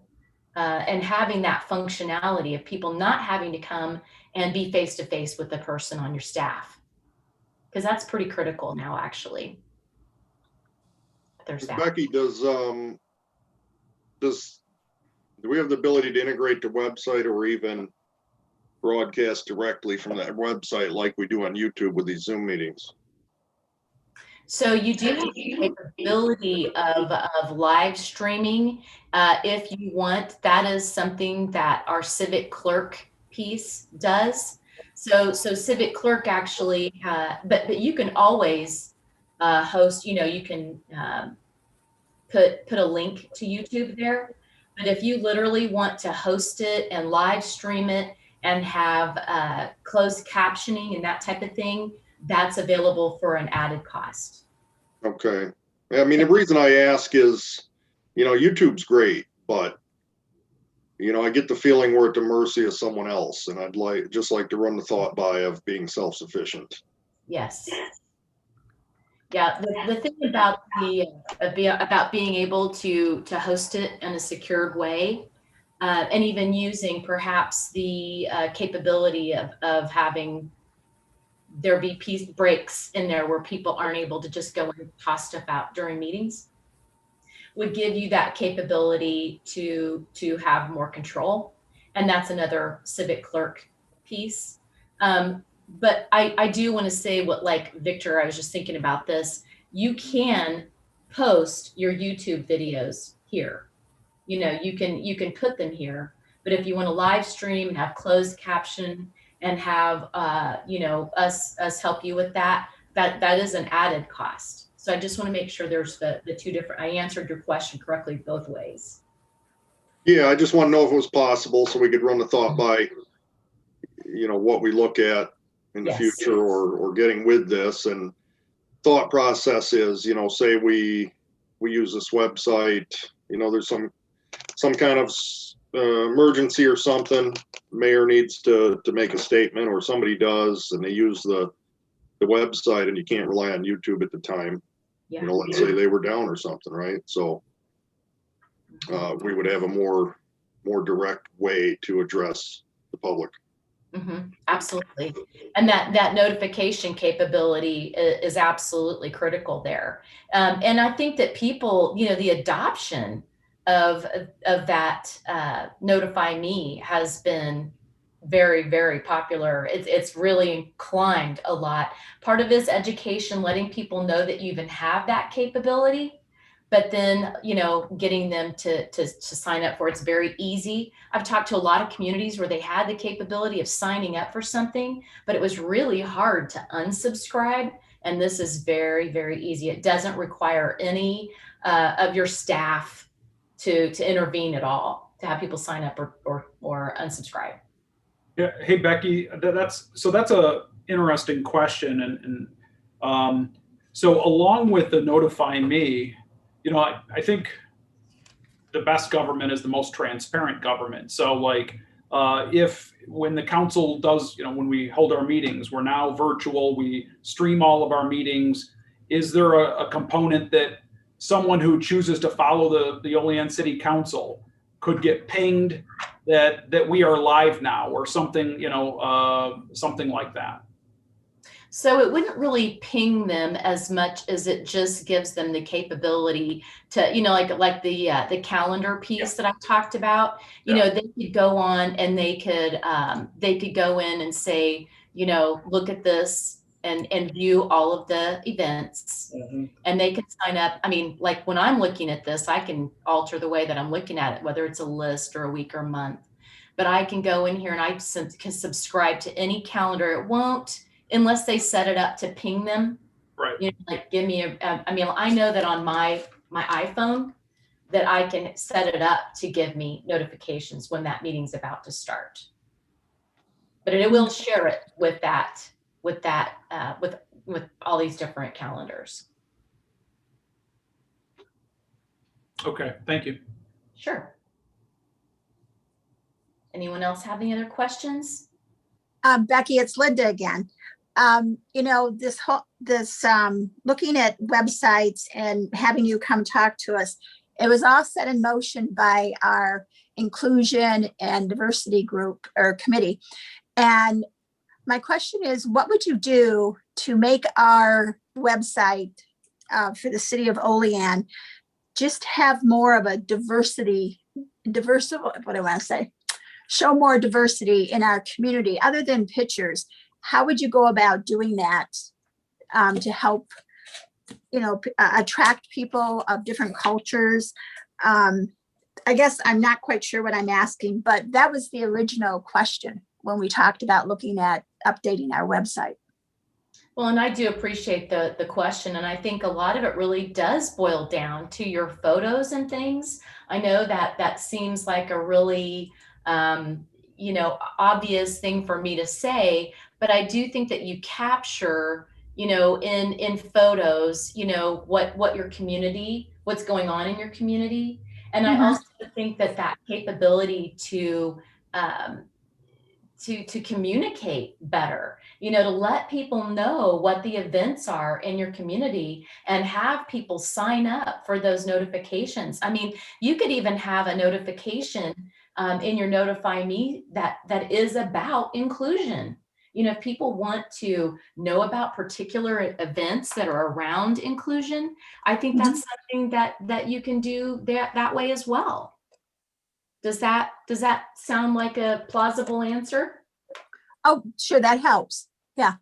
and having that functionality of people not having to come and be face-to-face with the person on your staff? Because that's pretty critical now, actually. Becky, do we have the ability to integrate the website or even broadcast directly from that website like we do on YouTube with these Zoom meetings? So you do have the capability of live streaming if you want. That is something that our civic clerk piece does. So civic clerk actually, but you can always host. You can put a link to YouTube there. But if you literally want to host it and live stream it and have closed captioning and that type of thing, that's available for an added cost. Okay. I mean, the reason I ask is, YouTube's great, but, I get the feeling we're at the mercy of someone else, and I'd just like to run the thought by of being self-sufficient. Yes. Yeah, the thing about about being able to host it in a secured way, and even using perhaps the capability of having there be breaks in there where people aren't able to just go and toss stuff out during meetings, would give you that capability to have more control. And that's another civic clerk piece. But I do want to say what, like Victor, I was just thinking about this. you can post your YouTube videos here. You know, you can put them here, but if you want to live stream and have closed caption and have you know, us help you with that, that is an added cost. So I just want to make sure there's the two different, I answered your question correctly both ways. Yeah, I just want to know if it was possible so we could run the thought by, you know, what we look at in the Yes. future or getting with this. And thought process is, you know, say we use this website, you know, there's some kind of emergency or something, mayor needs to make a statement or somebody does, and they use the website, and you can't rely on YouTube at the time. Yeah. You know, let's say they were down or something, right? So we would have a more direct way to address the public. Absolutely. And that notification capability is absolutely critical there. And I think that people, you know, the adoption of that Notify Me has been very, very popular. It's really climbed a lot. Part of it is education, letting people know that you even have that capability. But then, you know, getting them to sign up for it's very easy. I've talked to a lot of communities where they had the capability of signing up for something, but it was really hard to unsubscribe. And this is very, very easy. It doesn't require any of your staff to intervene at all, to have people sign up or unsubscribe. Yeah. Hey, Becky, that's a interesting question. And so along with the Notify Me, you know, I think the best government is the most transparent government. So like, when the council does, you know, when we hold our meetings, we're now virtual, we stream all of our meetings. Is there a component that someone who chooses to follow the Olean City Council could get pinged that we are live now or something, you know, something like that? So it wouldn't really ping them as much as it just gives them the capability to, you know, like the calendar piece that I talked about. You know, they could go on and they could go in and say, you know, look at this and view all of the events, and they can sign up. I mean, like when I'm looking at this, I can alter the way that I'm looking at it, whether it's a list or a week or month. But I can go in here and I can subscribe to any calendar. It won't, unless they set it up to ping them. Right. You know, like give me I mean, I know that on my iPhone that I can set it up to give me notifications when that meeting's about to start. But it will share it with all these different calendars. Okay, thank you. Sure. Anyone else have any other questions? Becky, it's Linda again. You know, this looking at websites and having you come talk to us, it was all set in motion by our inclusion and diversity group or committee. And my question is, what would you do to make our website for the city of Olean just have more of a what I want to say, show more diversity in our community other than pictures? How would you go about doing that to help, you know, attract people of different cultures? I guess I'm not quite sure what I'm asking, but that was the original question when we talked about looking at updating our website. Well, and I do appreciate the question. And I think a lot of it really does boil down to your photos and things. I know that seems like a really, you know, obvious thing for me to say, but I do think that you capture, you know, in photos, you know, what your community, what's going on in your community. And I also think that capability to communicate better, you know, to let people know what the events are in your community and have people sign up for those notifications. I mean, you could even have a notification in your Notify Me that is about inclusion. You know, if people want to know about particular events that are around inclusion, I think that's something that you can do that way as well. Does that sound like a plausible answer? Oh, sure, that helps. Yeah.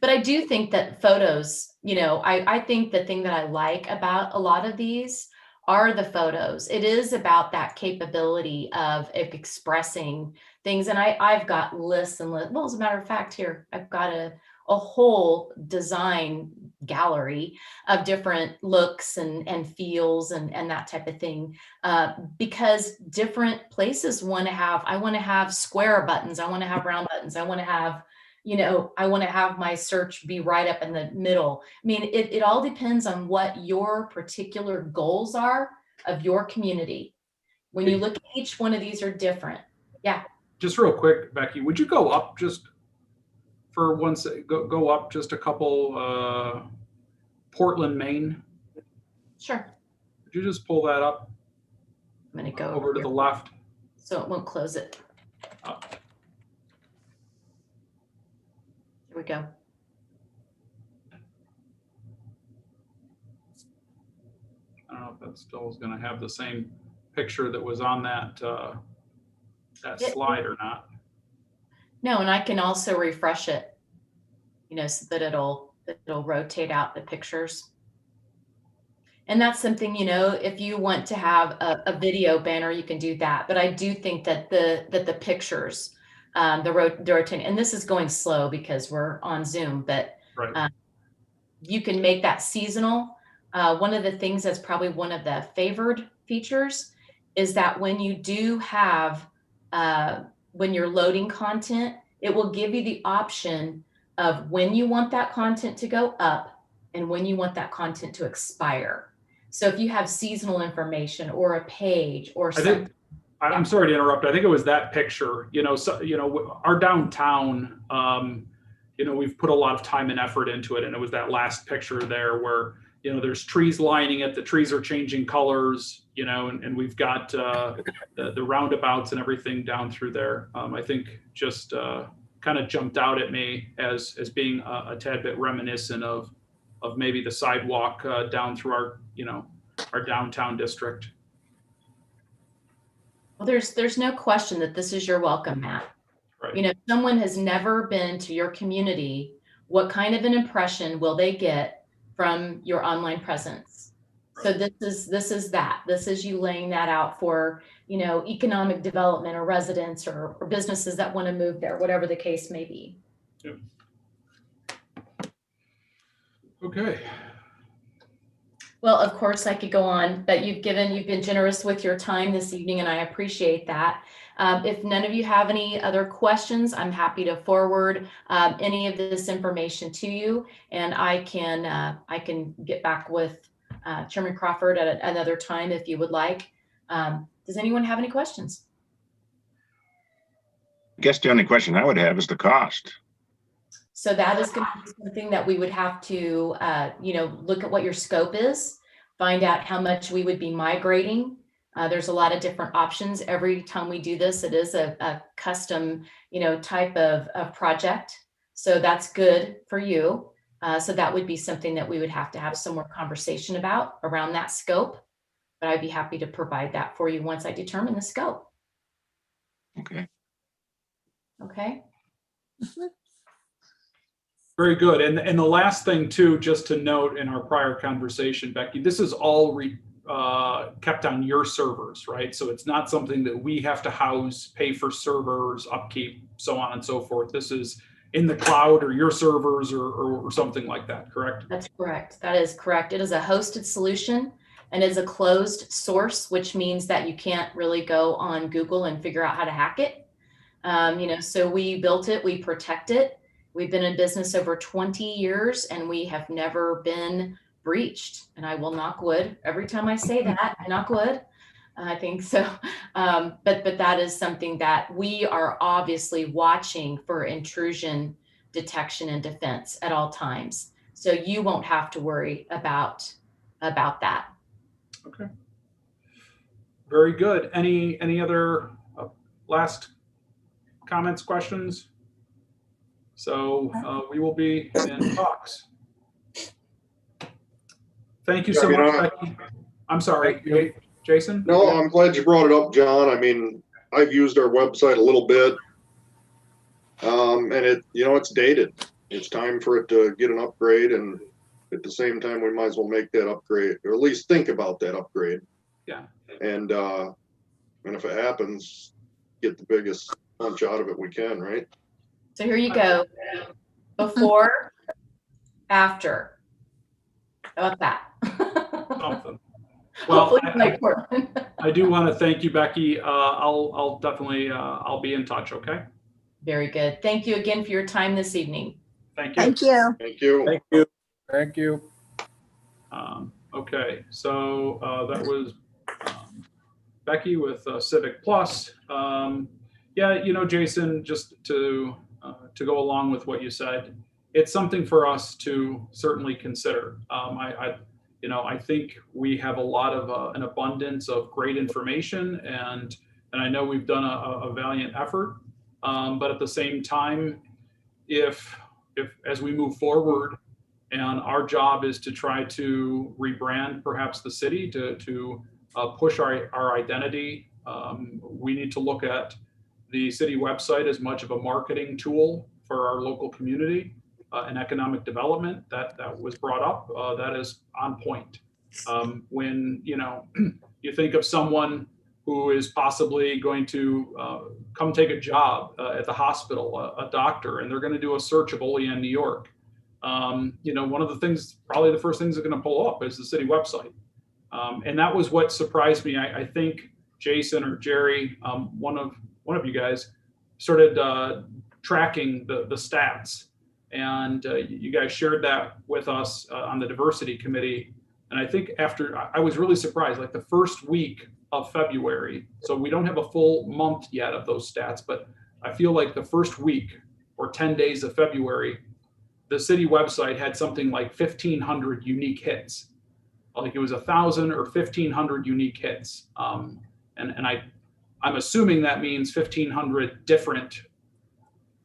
But I do think that photos, I think the thing that I like about a lot of these are the photos. It is about that capability of expressing things. And I've got lists and lists. Well, as a matter of fact, here, I've got a whole design gallery of different looks and feels and that type of thing. Because different places I want to have square buttons. I want to have round buttons. I want to have, I want to have my search be right up in the middle. I mean, it all depends on what your particular goals are of your community. When you look at each one of these are different. Yeah. Just real quick, Becky, would you go up just for one second, go up just a couple, Portland, Maine? Sure. Would you just pull that up? I'm going to go over to the left. So it won't close it. Here we go. I don't know if that still is going to have the same picture that was on that slide or not. No, and I can also refresh it, so that it'll rotate out the pictures. And that's something, if you want to have a video banner, you can do that. But I do think that the pictures, the rotating, and this is going slow because we're on Zoom, but right. You can make that seasonal. One of the things that's probably one of the favored features is that when you do have, when you're loading content, it will give you the option of when you want that content to go up and when you want that content to expire. So if you have seasonal information or a page or something. I'm sorry to interrupt. I think it was that picture, our downtown, we've put a lot of time and effort into it. And it was that last picture there where, there's trees lining it, the trees are changing colors, and we've got the roundabouts and everything down through there. I think just kind of jumped out at me as being a tad bit reminiscent of maybe the sidewalk down through our downtown district. Well, there's no question that this is your welcome mat. Right. If someone has never been to your community, what kind of an impression will they get from your online presence? Right. So this is you laying that out for, economic development or residents or businesses that want to move there, whatever the case may be. Yep. Okay. Well, of course I could go on, but you've been generous with your time this evening and I appreciate that. If none of you have any other questions, I'm happy to forward any of this information to you, and I can get back with Chairman Crawford at another time if you would like. Does anyone have any questions? I guess the only question I would have is the cost. So that is going to be something that we would have to, look at what your scope is, find out how much we would be migrating. There's a lot of different options. Every time we do this, it is a custom, type of project. So that's good for you. So that would be something that we would have to have some more conversation about around that scope. But I'd be happy to provide that for you once I determine the scope. Okay. Okay. Very good. And the last thing too, just to note in our prior conversation, Becky, this is all kept on your servers, right? So it's not something that we have to house, pay for servers, upkeep, so on and so forth. This is in the cloud or your servers or something like that, correct? That's correct. That is correct. It is a hosted solution and is a closed source, which means that you can't really go on Google and figure out how to hack it. So we built it, we protect it. We've been in business over 20 years and we have never been breached. And I will knock wood. Every time I say that, I knock wood. I think so. But that is something that we are obviously watching for intrusion detection and defense at all times. So you won't have to worry about that. Okay. Very good. Any other last comments, questions? So we will be in talks. Thank you so much, Becky. I'm sorry, Jason? No, I'm glad you brought it up, John. I mean, I've used our website a little bit. And it's dated. it's time for it to get an upgrade, and at the same time, we might as well make that upgrade, or at least think about that upgrade. Yeah. And if it happens, get the biggest punch out of it we can, right? So here you go. Before, after. How about that? Something. Well, Hopefully it might work. I do want to thank you, Becky. I'll definitely, I'll be in touch, okay? Very good. Thank you again for your time this evening. Thank you. Thank you. Thank you. Thank you. Thank you. Okay, so that was Becky with Civic Plus. Yeah, Jason, just to go along with what you said, it's something for us to certainly consider. I think we have a lot of an abundance of great information, and I know we've done a valiant effort. But at the same time, if as we move forward, and our job is to try to rebrand perhaps the city to push our identity, we need to look at the city website as much of a marketing tool for our local community and economic development. That was brought up. That is on point. When you think of someone who is possibly going to come take a job at the hospital, a doctor, and they're going to do a search of Olean, New York. One of the things, probably the first things they're going to pull up is the city website. And that was what surprised me. I think Jason or Jerry, one of you guys, started tracking the stats, and you guys shared that with us on the diversity committee. And I think I was really surprised, like the first week of February. So we don't have a full month yet of those stats, but I feel like the first week or 10 days of February, the city website had something like 1,500 unique hits. Like it was 1,000 or 1,500 unique hits. And I'm assuming that means 1,500 different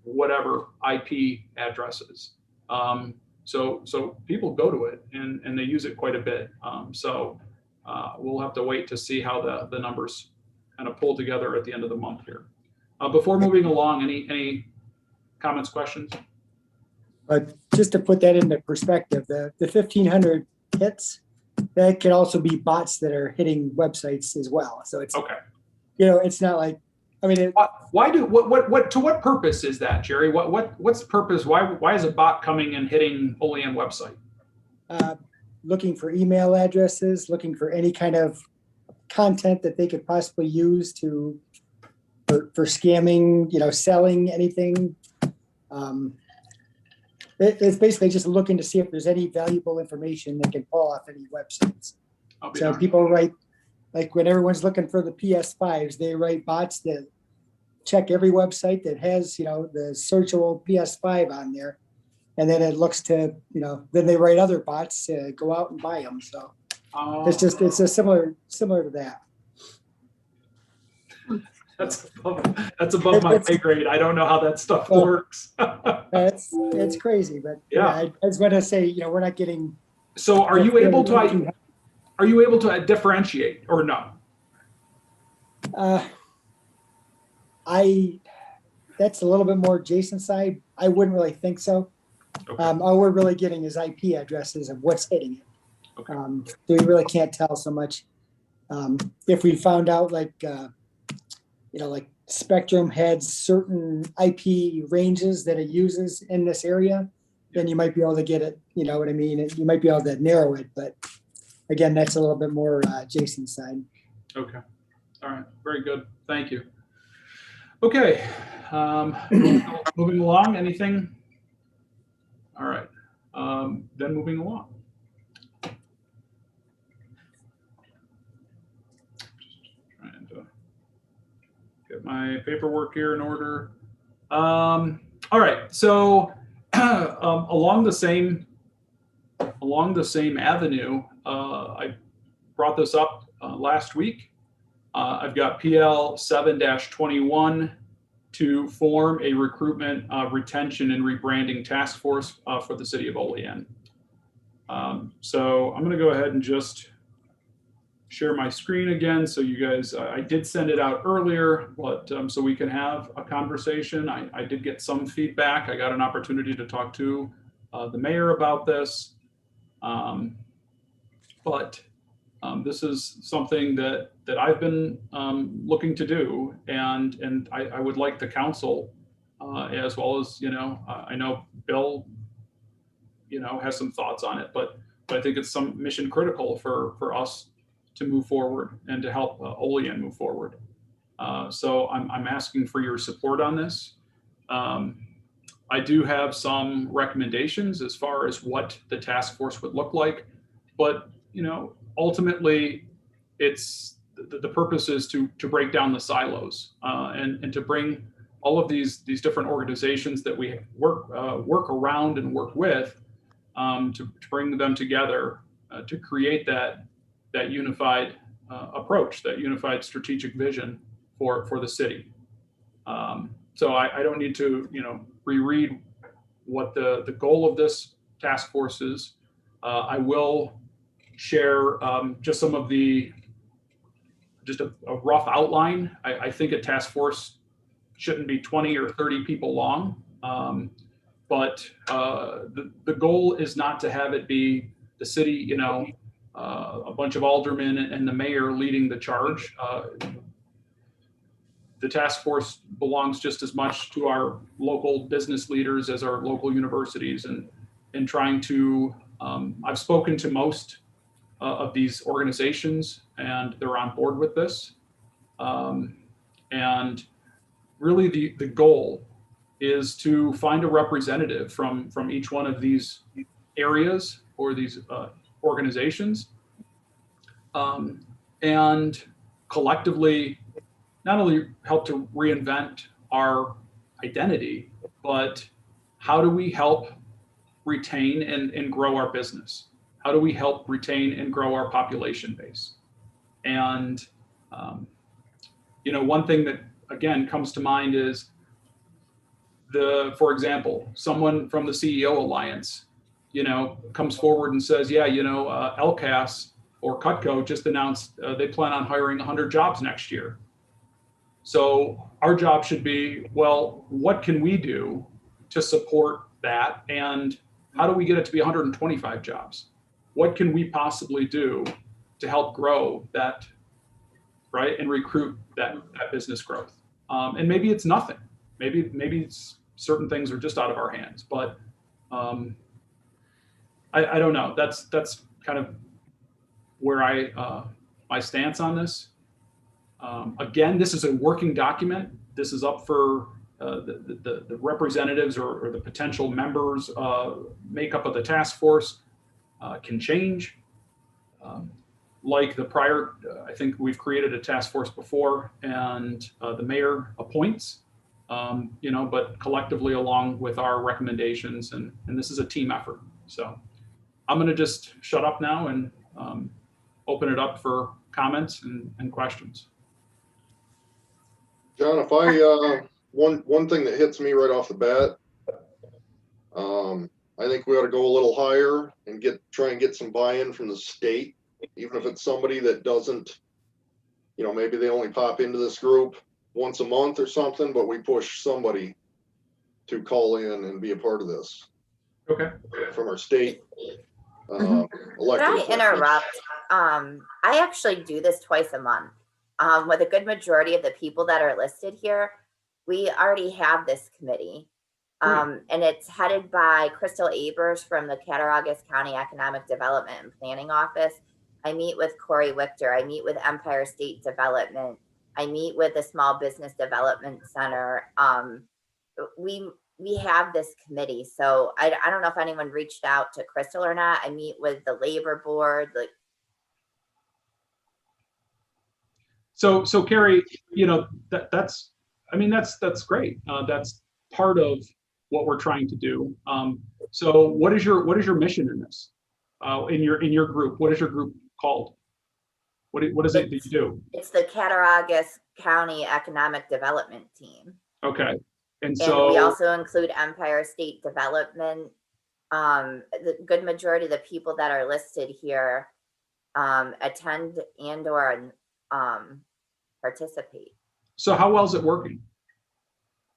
whatever IP addresses. So people go to it and they use it quite a bit. We'll have to wait to see how the numbers kind of pull together at the end of the month here. Before moving along, any comments, questions? But just to put that into perspective, the 1,500 hits, that could also be bots that are hitting websites as well. So it's okay. It's not like, I mean, to what purpose is that, Jerry? What's the purpose? Why is a bot coming and hitting Olean website? Looking for email addresses, looking for any kind of content that they could possibly use for scamming, selling anything. It's basically just looking to see if there's any valuable information that can fall off any websites. So people write, like when everyone's looking for the PS5s, they write bots that check every website that has, the searchable PS5 on there. And then it looks to, then they write other bots to go out and buy them. So it's a similar to that. That's above my pay grade. I don't know how that stuff works. It's crazy, but yeah, I was going to say, we're not getting. So are you able to differentiate or no? That's a little bit more Jason's side. I wouldn't really think so. Okay. All we're really getting is IP addresses of what's hitting it. Okay. So we really can't tell so much. If we found out like Spectrum had certain IP ranges that it uses in this area, then you might be able to get it, you know what I mean? You might be able to narrow it, but again, that's a little bit more Jason's side. Okay. All right. Very good. Thank you. Okay. Moving along, anything? All right. Then moving along. Trying to get my paperwork here in order. All right. So along the same avenue, I brought this up last week. I've got PL 7-21 to form a recruitment, retention, and rebranding task force for the city of Olean. So I'm going to go ahead and just share my screen again. So you guys, I did send it out earlier, but so we can have a conversation. I did get some feedback. I got an opportunity to talk to the mayor about this. But this is something that I've been looking to do, and I would like the council, as well as, I know Bill, has some thoughts on it, but I think it's some mission critical for us to move forward and to help Olean move forward. So I'm asking for your support on this. I do have some recommendations as far as what the task force would look like, but ultimately, it's the purpose is to break down the silos and to bring all of these different organizations that we work around and work with, to bring them together to create that unified approach, that unified strategic vision for the city. So I don't need to reread what the goal of this task force is. I will share just some of just a rough outline. I think a task force shouldn't be 20 or 30 people long, but the goal is not to have it be the city, a bunch of aldermen and the mayor leading the charge. The task force belongs just as much to our local business leaders as our local universities, and trying to, I've spoken to most of these organizations, and they're on board with this. And really the goal is to find a representative from each one of these areas or these organizations, and collectively not only help to reinvent our identity, but how do we help retain and grow our business? How do we help retain and grow our population base? And, one thing that, again, comes to mind is for example, someone from the CEO Alliance, comes forward and says, yeah, LCAS or Cutco just announced they plan on hiring 100 jobs next year. So our job should be, well, what can we do to support that? And how do we get it to be 125 jobs? What can we possibly do to help grow that, right? And recruit that business growth. And maybe it's nothing. Maybe it's certain things are just out of our hands, but I don't know. That's kind of where my stance on this. Again, this is a working document. This is up for the representatives or the potential members makeup of the task force can change. Like the prior, I think we've created a task force before, and the mayor appoints, but collectively along with our recommendations, and this is a team effort. So I'm going to just shut up now and open it up for comments and questions. John, if I one thing that hits me right off the bat, I think we ought to go a little higher and try and get some buy-in from the state, even if it's somebody that doesn't, maybe they only pop into this group once a month or something, but we push somebody to call in and be a part of this. Okay. From our state Could I interrupt? I actually do this twice a month. With a good majority of the people that are listed here, we already have this committee. And it's headed by Crystal Abers from the Cattaraugus County Economic Development and Planning Office. I meet with Corey Wichter. I meet with Empire State Development. I meet with the Small Business Development Center. We have this committee. So I don't know if anyone reached out to Crystal or not. I meet with the labor board. So Carrie, that's great. That's part of what we're trying to do. So what is your mission in this? In your group, what is your group called? What is it that you do? It's the Cattaraugus County Economic Development Team. Okay. And we also include Empire State Development. The good majority of the people that are listed here attend and or participate. So how well is it working?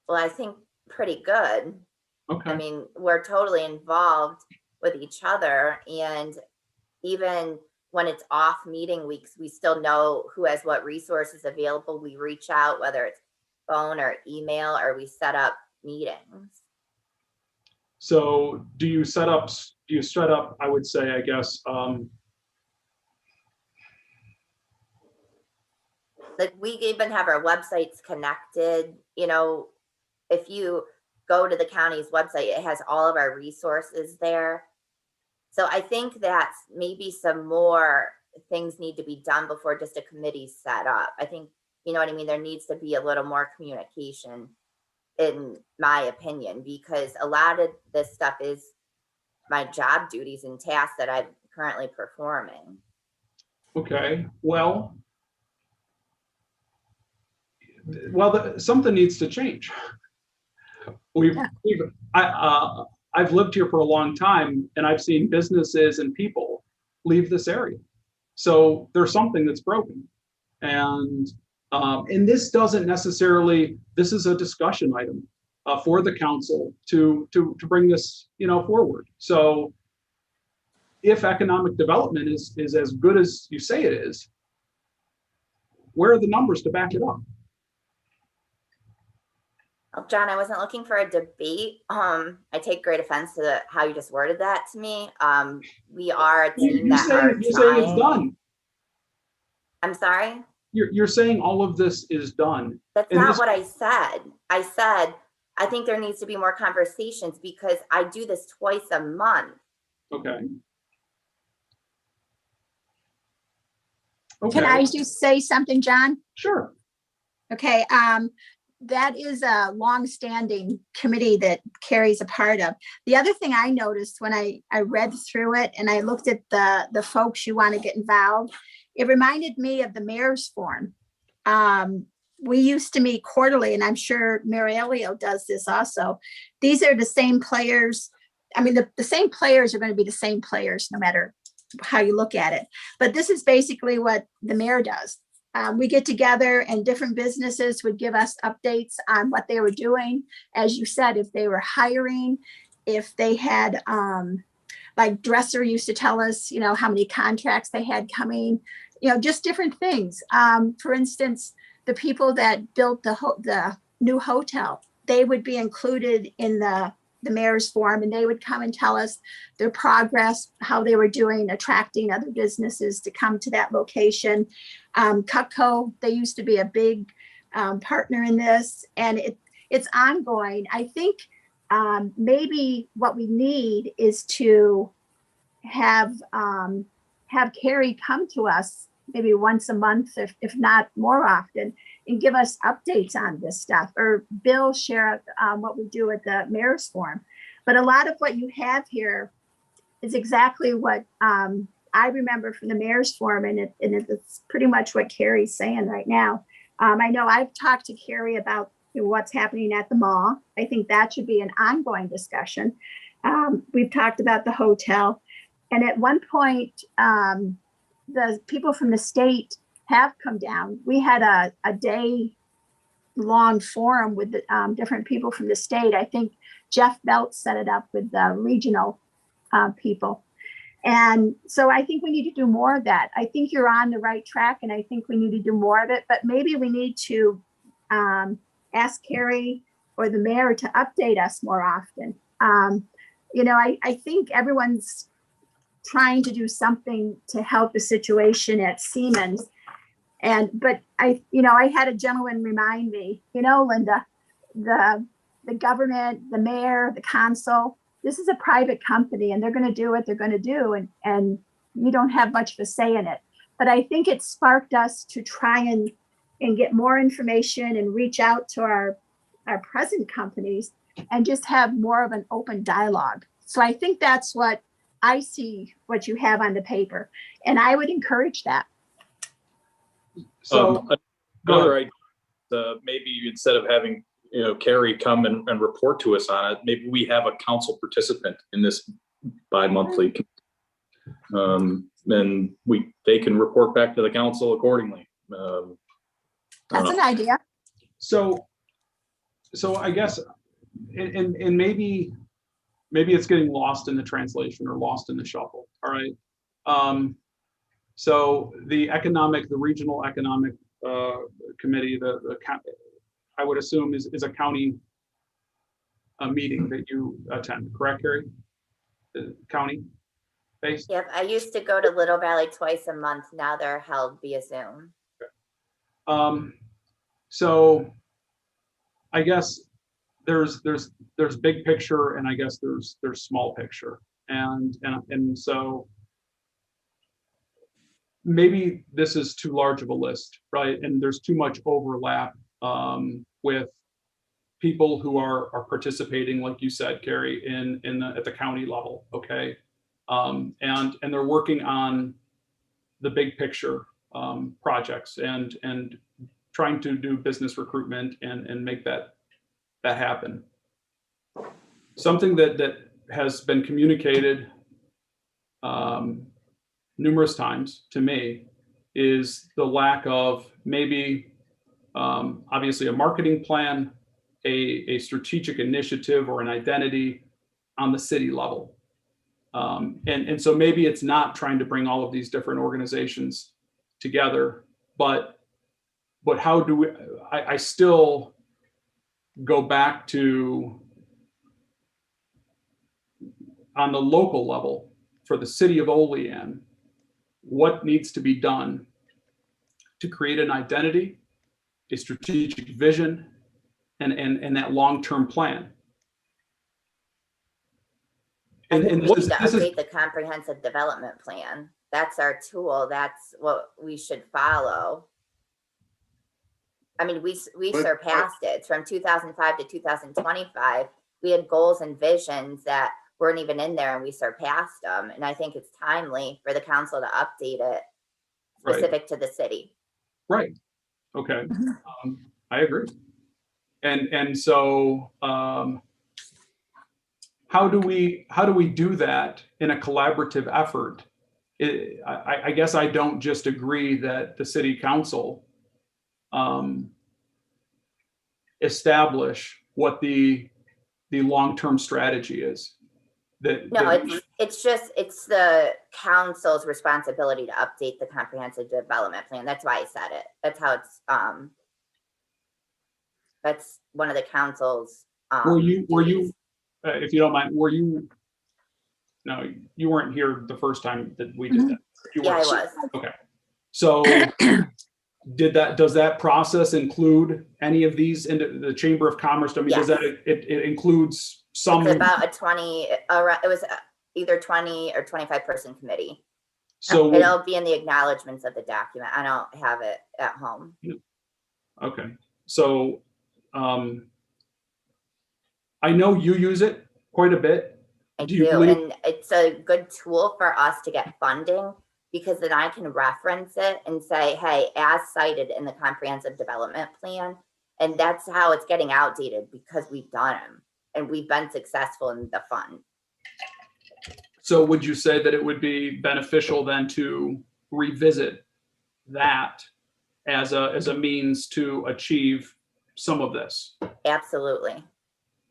Well, I think pretty good. Okay. I mean, we're totally involved with each other, and even when it's off meeting weeks, we still know who has what resources available. We reach out, whether it's phone or email, or we set up meetings. So do you set up, I would say, I guess, like we even have our websites connected. You know, if you go to the county's website, it has all of our resources there. So I think that maybe some more things need to be done before just a committee set up. I think, you know what I mean? There needs to be a little more communication, in my opinion, because a lot of this stuff is my job duties and tasks that I'm currently performing. okay, well, something needs to change. I've lived here for a long time, and I've seen businesses and people leave this area. So there's something that's broken, and this doesn't necessarily. This is a discussion item for the council to bring this, forward. So if economic development is as good as you say it is, where are the numbers to back it up? Well, John, I wasn't looking for a debate. I take great offense to how you just worded that to me. We are a team You're saying it's done. I'm sorry? You're saying all of this is done. That's not what I said. I said, I think there needs to be more conversations because I do this twice a month. Okay. Can I just say something, John? Sure. Okay, that is a longstanding committee that Carrie's a part of. The other thing I noticed when I read through it and I looked at the folks you want to get involved, it reminded me of the mayor's forum. We used to meet quarterly, and I'm sure Mayor Elio does this also. These are the same players. I mean, the same players are going to be the same players no matter how you look at it. But this is basically what the mayor does. We get together and different businesses would give us updates on what they were doing. As you said, if they were hiring, if they had, like Dresser used to tell us, how many contracts they had coming, just different things. For instance, the people that built the new hotel, they would be included in the mayor's forum, and they would come and tell us their progress, how they were doing, attracting other businesses to come to that location. Cutco, they used to be a big partner in this, and it's ongoing. I think maybe what we need is to have Carrie come to us maybe once a month, if not more often, and give us updates on this stuff, or Bill share what we do at the mayor's forum. But a lot of what you have here is exactly what I remember from the mayor's forum, and it's pretty much what Carrie's saying right now. I know I've talked to Carrie about what's happening at the mall. I think that should be an ongoing discussion. We've talked about the hotel, and at one point, the people from the state have come down. We had a day-long forum with the, different people from the state. I think Jeff Belt set it up with the regional people. And so I think we need to do more of that. I think you're on the right track, and I think we need to do more of it, but maybe we need to ask Carrie or the mayor to update us more often. I think everyone's trying to do something to help the situation at Siemens. But I had a gentleman remind me, Linda, the government, the mayor, the council, this is a private company, and they're going to do what they're going to do. And you don't have much of a say in it. But I think it sparked us to try and get more information and reach out to our present companies and just have more of an open dialogue. So I think that's what I see, what you have on the paper, and I would encourage that. So another idea, maybe instead of having Carrie come and report to us on it, maybe we have a council participant in this bi-monthly. and they can report back to the council accordingly. I don't That's know. an idea. So I guess, and maybe it's getting lost in the translation or lost in the shuffle. All right. So the regional economic committee, I would assume is a county meeting that you attend, correct, Carrie? The county based? Yep, I used to go to Little Valley twice a month. Now they're held via Zoom. So I guess there's big picture, and I guess there's small picture, and so maybe this is too large of a list, right? And there's too much overlap with people who are participating, like you said, Carrie, at the county level, okay? And they're working on the big picture projects and trying to do business recruitment and make that happen. Something that has been communicated numerous times to me is the lack of maybe obviously a marketing plan, a strategic initiative or an identity on the city level. And so maybe it's not trying to bring all of these different organizations together, but how do we, I still go back to on the local level for the city of Olean, what needs to be done to create an identity, a strategic vision, and that long-term plan. And We need to this is update the comprehensive development plan. That's our tool. That's what we should follow. I mean, we surpassed it. It's from 2005 to 2025. We had goals and visions that weren't even in there, and we surpassed them. And I think it's timely for the council to update it specific to the city. right. Okay. I agree. And so how do we do that in a collaborative effort? I guess I don't just agree that the city council establish what the long-term strategy is. It's the council's responsibility to update the comprehensive development plan. That's why I said it. That's how it's that's one of the council's were you if you don't mind, no, you weren't here the first time that we did that. Yeah, I was. Okay. So does that process include any of these in the Chamber of Commerce? I mean, Yes. does that it includes some? It's about it was either 20 or 25 person committee. So it'll be in the acknowledgements of the document. I don't have it at home. Okay. So I know you use it quite a bit. I do, and it's a good tool for us to get funding, because then I can reference it and say, hey, as cited in the comprehensive development plan. And that's how it's getting outdated, because we've done them and we've been successful in the fund. So would you say that it would be beneficial then to revisit that as a means to achieve some of this? Absolutely.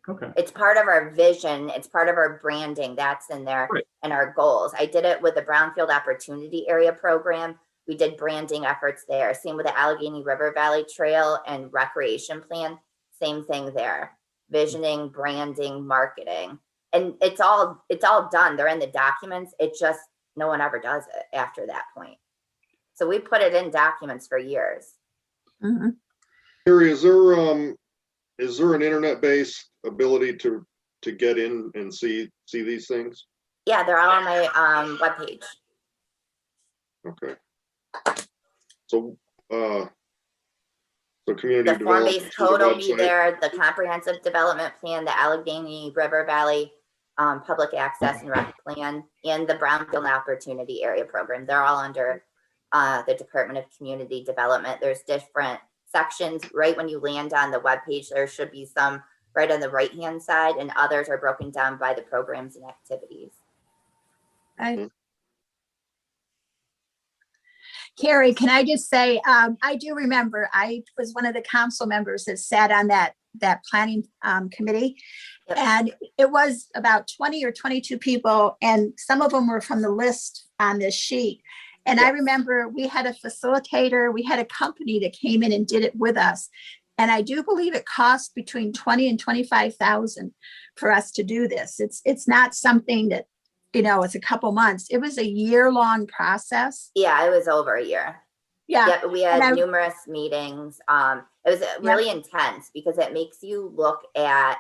Okay. It's part of our vision. It's part of our branding. That's in there, right. And our goals. I did it with the Brownfield Opportunity Area program. We did branding efforts there. Same with the Allegheny River Valley Trail and Recreation Plan. Same thing there. Visioning, branding, marketing. And it's all done. They're in the documents. It just, no one ever does it after that point. So we put it in documents for years. Mm-hmm. Harry, is there an internet-based ability to get in and see these things? Yeah, they're all on my webpage. Okay. So community the form-based code will be website. there, the comprehensive development plan, the Allegheny River Valley public access and rec plan, and the Brownfield Opportunity Area program. They're all under the Department of Community Development. There's different sections right when you land on the webpage. There should be some right on the right-hand side, and others are broken down by the programs and activities. Carrie, can I just say, I do remember, I was one of the council members that sat on that planning committee. Yep. And it was about 20 or 22 people, and some of them were from the list on this sheet. And I remember we had a facilitator, we had a company that came in and did it with us. And I do believe it cost between 20 and 25,000 for us to do this. It's not something that, it's a couple months. It was a year-long process. Yeah, it was over a year. Yeah. Yep, we had numerous meetings. It was really intense because it makes you look at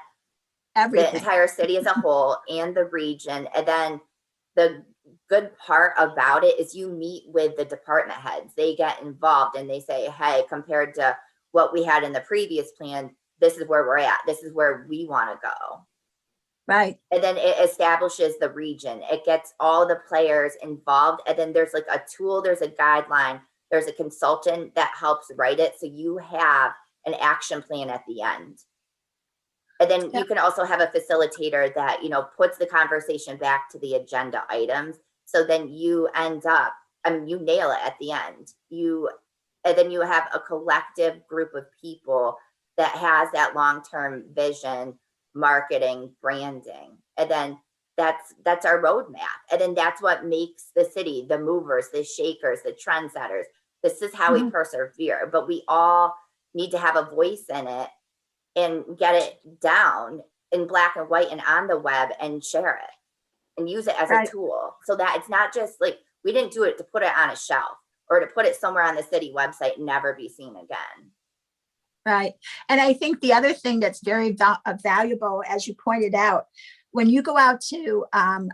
everything. The entire city as a whole and the region. And then the good part about it is you meet with the department heads. They get involved and they say, hey, compared to what we had in the previous plan, this is where we're at. This is where we want to go. Right. And then it establishes the region. It gets all the players involved. And then there's like a tool, there's a guideline, there's a consultant that helps write it. So you have an action plan at the end. And then you can also have a facilitator that, puts the conversation back to the agenda items. So then you end up, you nail it at the end. And then you have a collective group of people that has that long-term vision, marketing, branding. And then that's our roadmap. And then that's what makes the city, the movers, the shakers, the trendsetters. This is how we persevere, but we all need to have a voice in it and get it down in black and white and on the web and share it and use it as a tool so that it's not just like, we didn't do it to put it on a shelf or to put it somewhere on the city website and never be seen again. Right. And I think the other thing that's very valuable, as you pointed out, when you go out to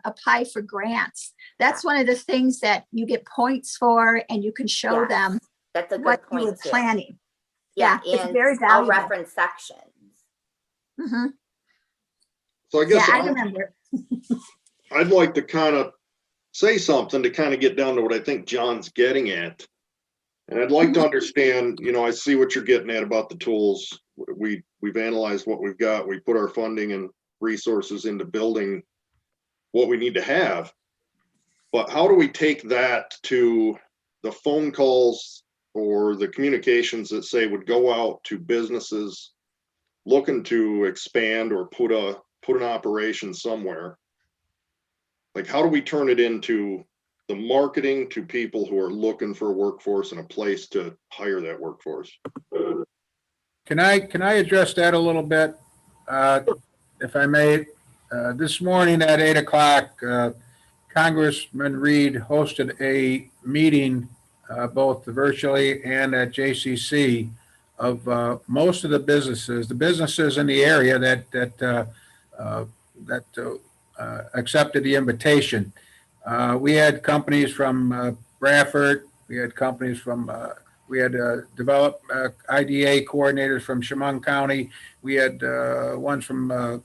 apply for grants, that's one of the things that you get points for, and you can show them that's a good what point you were too. planning. Yeah, it's and very I'll valuable. reference sections. So I guess I remember. I'd like to kind of say something to kind of get down to what I think John's getting at. And I'd like to understand, I see what you're getting at about the tools. We've analyzed what we've got. We put our funding and resources into building what we need to have. But how do we take that to the phone calls or the communications that say would go out to businesses looking to expand or put an operation somewhere? Like, how do we turn it into the marketing to people who are looking for a workforce and a place to hire that workforce? Can I address that a little bit, if I may? This morning at 8 o'clock, Congressman Reed hosted a meeting, both virtually and at JCC, of most of the businesses in the area that accepted the invitation. We had companies from Bradford. We had companies from, we had developed IDA coordinators from Chemung County. We had ones from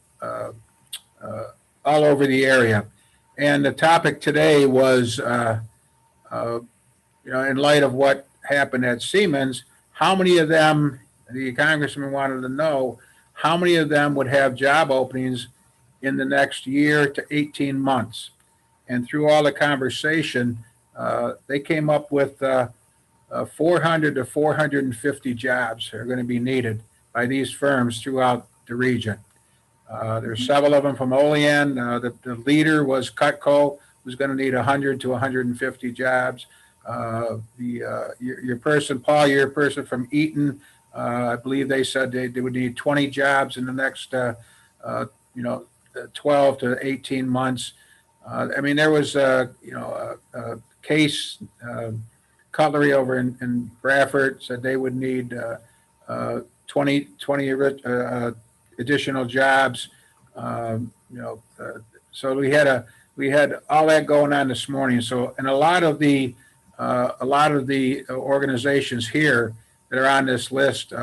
all over the area. And the topic today was, in light of what happened at Siemens, how many of them, the congressman wanted to know, how many of them would have job openings in the next year to 18 months. And through all the conversation, they came up with 400 to 450 jobs are going to be needed by these firms throughout the region. There's several of them from Olean. The leader was Cutco, who's going to need 100 to 150 jobs. Your person, Paul, your person from Eaton, I believe they said they would need 20 jobs in the next 12 to 18 months. There was Case Cutlery over in Bradford said they would need 20 additional jobs. So we had all that going on this morning. So, and a lot of the organizations here that are on this list,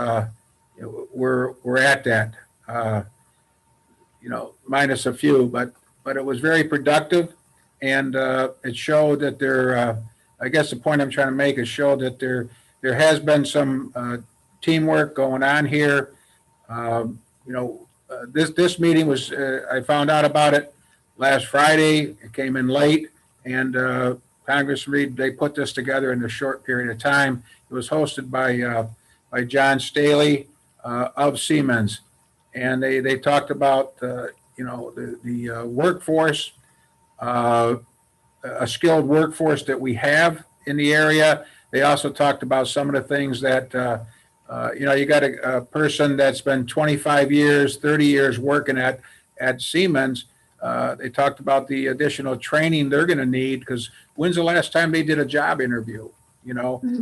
we're at that. Minus a few, but it was very productive, and it showed that I guess the point I'm trying to make is show that there has been some teamwork going on here. This meeting was, I found out about it last Friday. It came in late, and Congressman Reed, they put this together in a short period of time. It was hosted by John Staley of Siemens. And they talked about, the workforce, a skilled workforce that we have in the area. They also talked about some of the things that, you got a person that's been 25 years, 30 years working at Siemens. They talked about the additional training they're going to need, because when's the last time they did a job interview?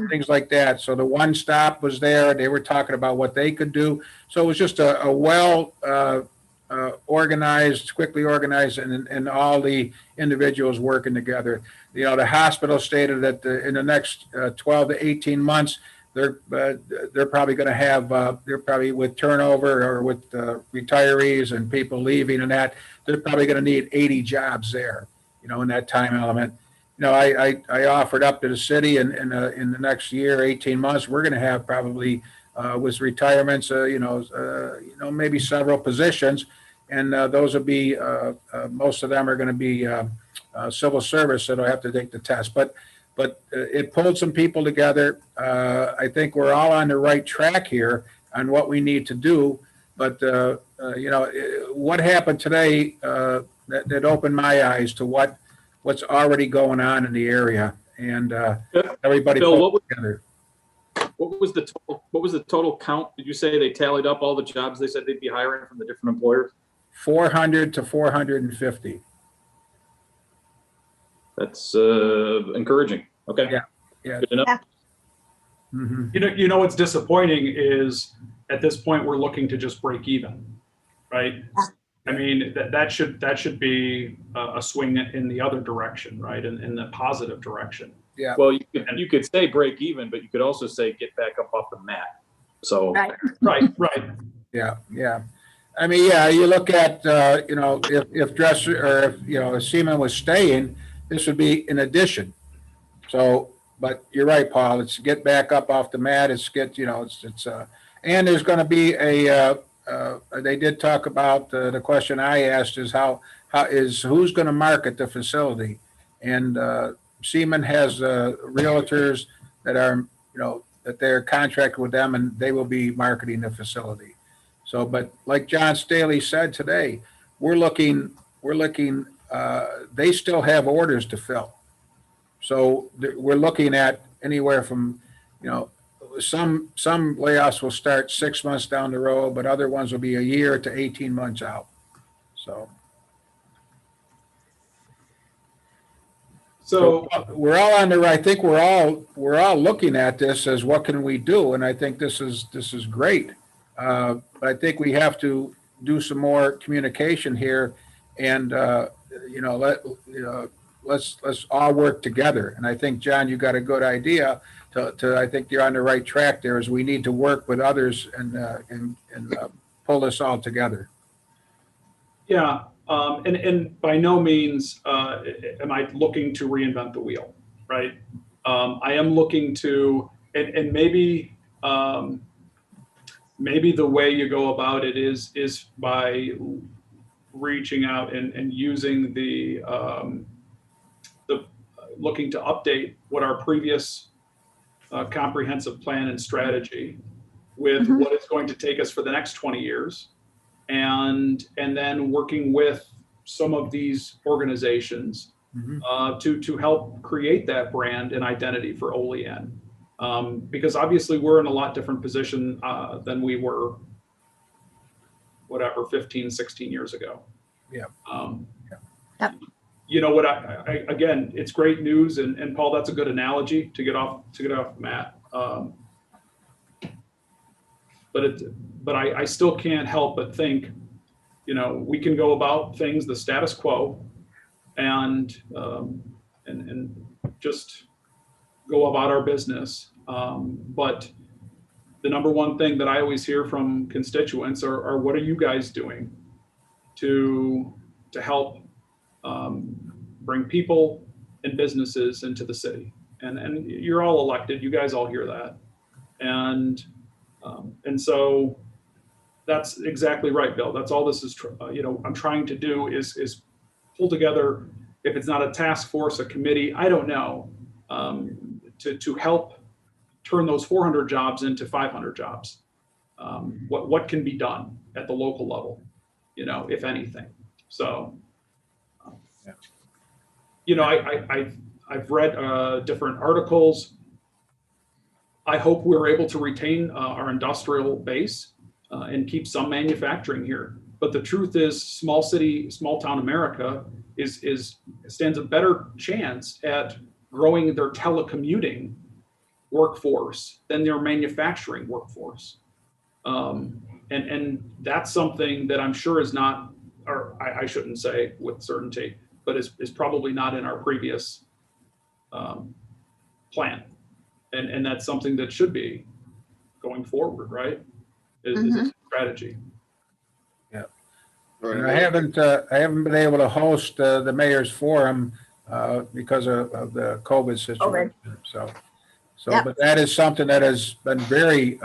Things like that. So the one stop was there. They were talking about what they could do. So it was just a well organized, quickly organized, and all the individuals working together. The hospital stated that in the next 12 to 18 months, they're probably going to have, they're probably with turnover or with retirees and people leaving and that, they're probably going to need 80 jobs there, in that time element. I offered up to the city in the next year, 18 months, we're going to have probably with retirements, maybe several positions, and those will be, most of them are going to be civil service, so they'll have to take the test. But it pulled some people together. I think we're all on the right track here on what we need to do. But, what happened today that opened my eyes to what's already going on in the area, and everybody Bill, pulled together. What was the total count? Did you say they tallied up all the jobs they said they'd be hiring from the different employers? 400 to 450. That's encouraging. Okay. Yeah. Good enough. Mm-hmm. What's disappointing is at this point we're looking to just break even, right? I mean, that should be a swing in the other direction, right? In the positive direction. Yeah. Well, you could say break even, but you could also say get back up off the mat. So. Right. Yeah. I mean, you look at, if Dresser or if Seaman was staying, this would be in addition. So, but you're right, Paul. It's get back up off the mat. It's get, and there's going to be they did talk about the question I asked is who's going to market the facility, and Seaman has realtors that are, that they're contracted with them, and they will be marketing the facility. So, but like John Staley said today, we're looking, they still have orders to fill. So we're looking at anywhere from, some layoffs will start 6 months down the road, but other ones will be a year to 18 months out. So we're all on the right. I think we're all looking at this as what can we do, and I think this is great. But I think we have to do some more communication here, and let's all work together. And I think, John, you got a good idea. I think you're on the right track there. Is we need to work with others and pull this all together. Yeah, and by no means am I looking to reinvent the wheel, right? I am looking to, and maybe the way you go about it is by reaching out and using the looking to update what our previous comprehensive plan and strategy with what it's going to take us for the next 20 years, and then working with some of these organizations to help create that brand and identity for Olean. Because obviously we're in a lot different position than we were, 15, 16 years ago. Yeah. You know what? I again, it's great news, and Paul, that's a good analogy to get off the mat. But I still can't help but think, we can go about things the status quo, and just go about our business. But the number one thing that I always hear from constituents are what are you guys doing to help bring people and businesses into the city? And you're all elected. You guys all hear that. And so that's exactly right, Bill. That's all this is, I'm trying to do is pull together if it's not a task force, a committee, I don't know, to help turn those 400 jobs into 500 jobs. What can be done at the local level, you know, if anything. So, you know, I've read different articles. I hope we're able to retain our industrial base and keep some manufacturing here. But the truth is, small city, small town America stands a better chance at growing their telecommuting workforce than their manufacturing workforce. And that's something that I'm sure is not, or I shouldn't say with certainty, but is probably not in our previous plan. And that's something that should be going forward, right? Is a strategy. Yeah. And I haven't been able to host the mayor's forum because of the COVID situation. So, Yep. but that is something that has been very,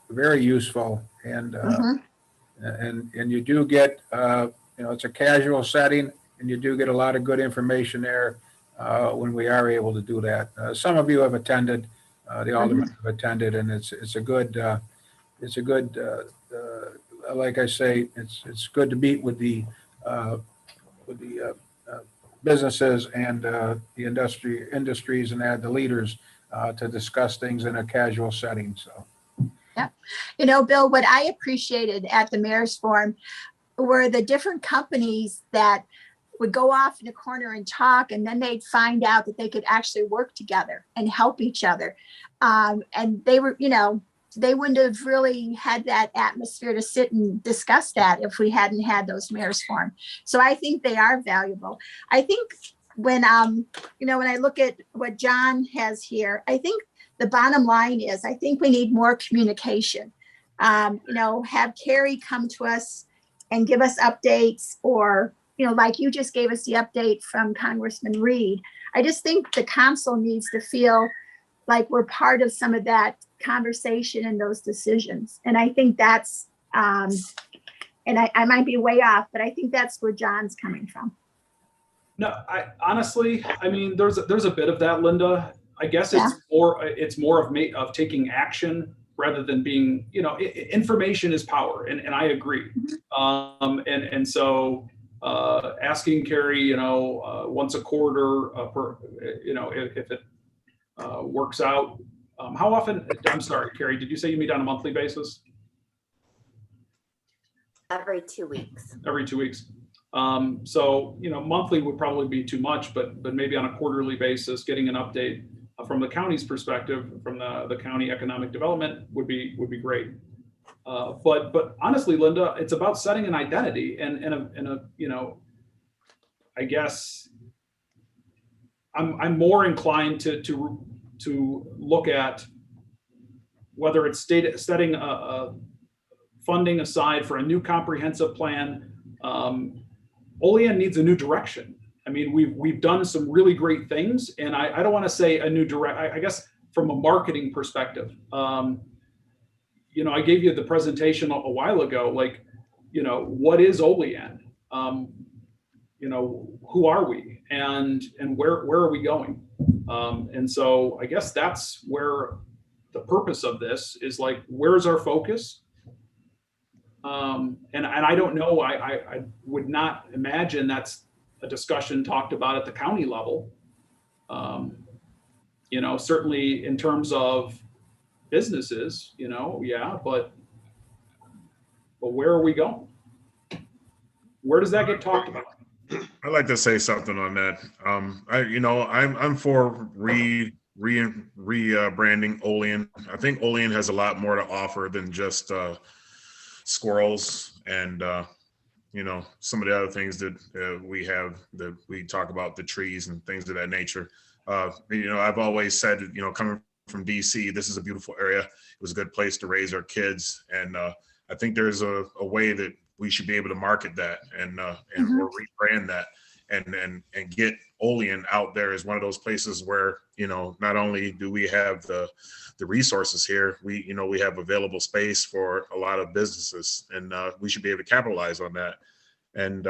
very useful, and and you do get, you know, it's a casual setting, and you do get a lot of good information there when we are able to do that. Some of you have attended, the aldermen have attended, and it's a good, like I say, it's good to meet with the businesses and the industries and the leaders to discuss things in a casual setting. So, yeah, you know, Bill, what I appreciated at the mayor's forum were the different companies that would go off in a corner and talk, and then they'd find out that they could actually work together and help each other. And they were, you know, they wouldn't have really had that atmosphere to sit and discuss that if we hadn't had those mayor's forum. So I think they are valuable. I think when, you know, when I look at what John has here, I think the bottom line is, I think we need more communication. You know, have Carrie come to us and give us updates, or, you know, like you just gave us the update from Congressman Reed. I just think the council needs to feel like we're part of some of that conversation and those decisions. And I think that's, and I might be way off, but I think that's where John's coming from. No, I honestly, I mean, there's a bit of that, Linda. I guess it's more of taking action rather than being, you know, information is power, and I agree. And so asking Carrie, you know, once a quarter, you know, if it works out. How often? I'm sorry, Carrie, did you say you meet on a monthly basis? Every 2 weeks. Every 2 weeks. So, you know, monthly would probably be too much, but maybe on a quarterly basis, getting an update from the county's perspective, from the county economic development would be great. But honestly, Linda, it's about setting an identity and a you know, I guess I'm more inclined to look at whether it's setting a funding aside for a new comprehensive plan. Olean needs a new direction. I mean, we've done some really great things, and I don't want to say a new I guess from a marketing perspective. You know, I gave you the presentation a while ago, like, you know, what is Olean? You know, who are we, and where are we going? And so I guess that's where the purpose of this is, like, where's our focus? And I don't know, I would not imagine that's a discussion talked about at the county level. You know, certainly in terms of businesses, you know, yeah, but where are we going? Where does that get talked about? I'd like to say something on that. I'm for rebranding Olean. I think Olean has a lot more to offer than just squirrels and you know, some of the other things that we have, that we talk about, the trees and things of that nature. You know, I've always said, you know, coming from DC, this is a beautiful area. It was a good place to raise our kids, and I think there's a way that we should be able to market that and or rebrand that and get Olean out there as one of those places where, you know, not only do we have the resources here, we have available space for a lot of businesses, and we should be able to capitalize on that. And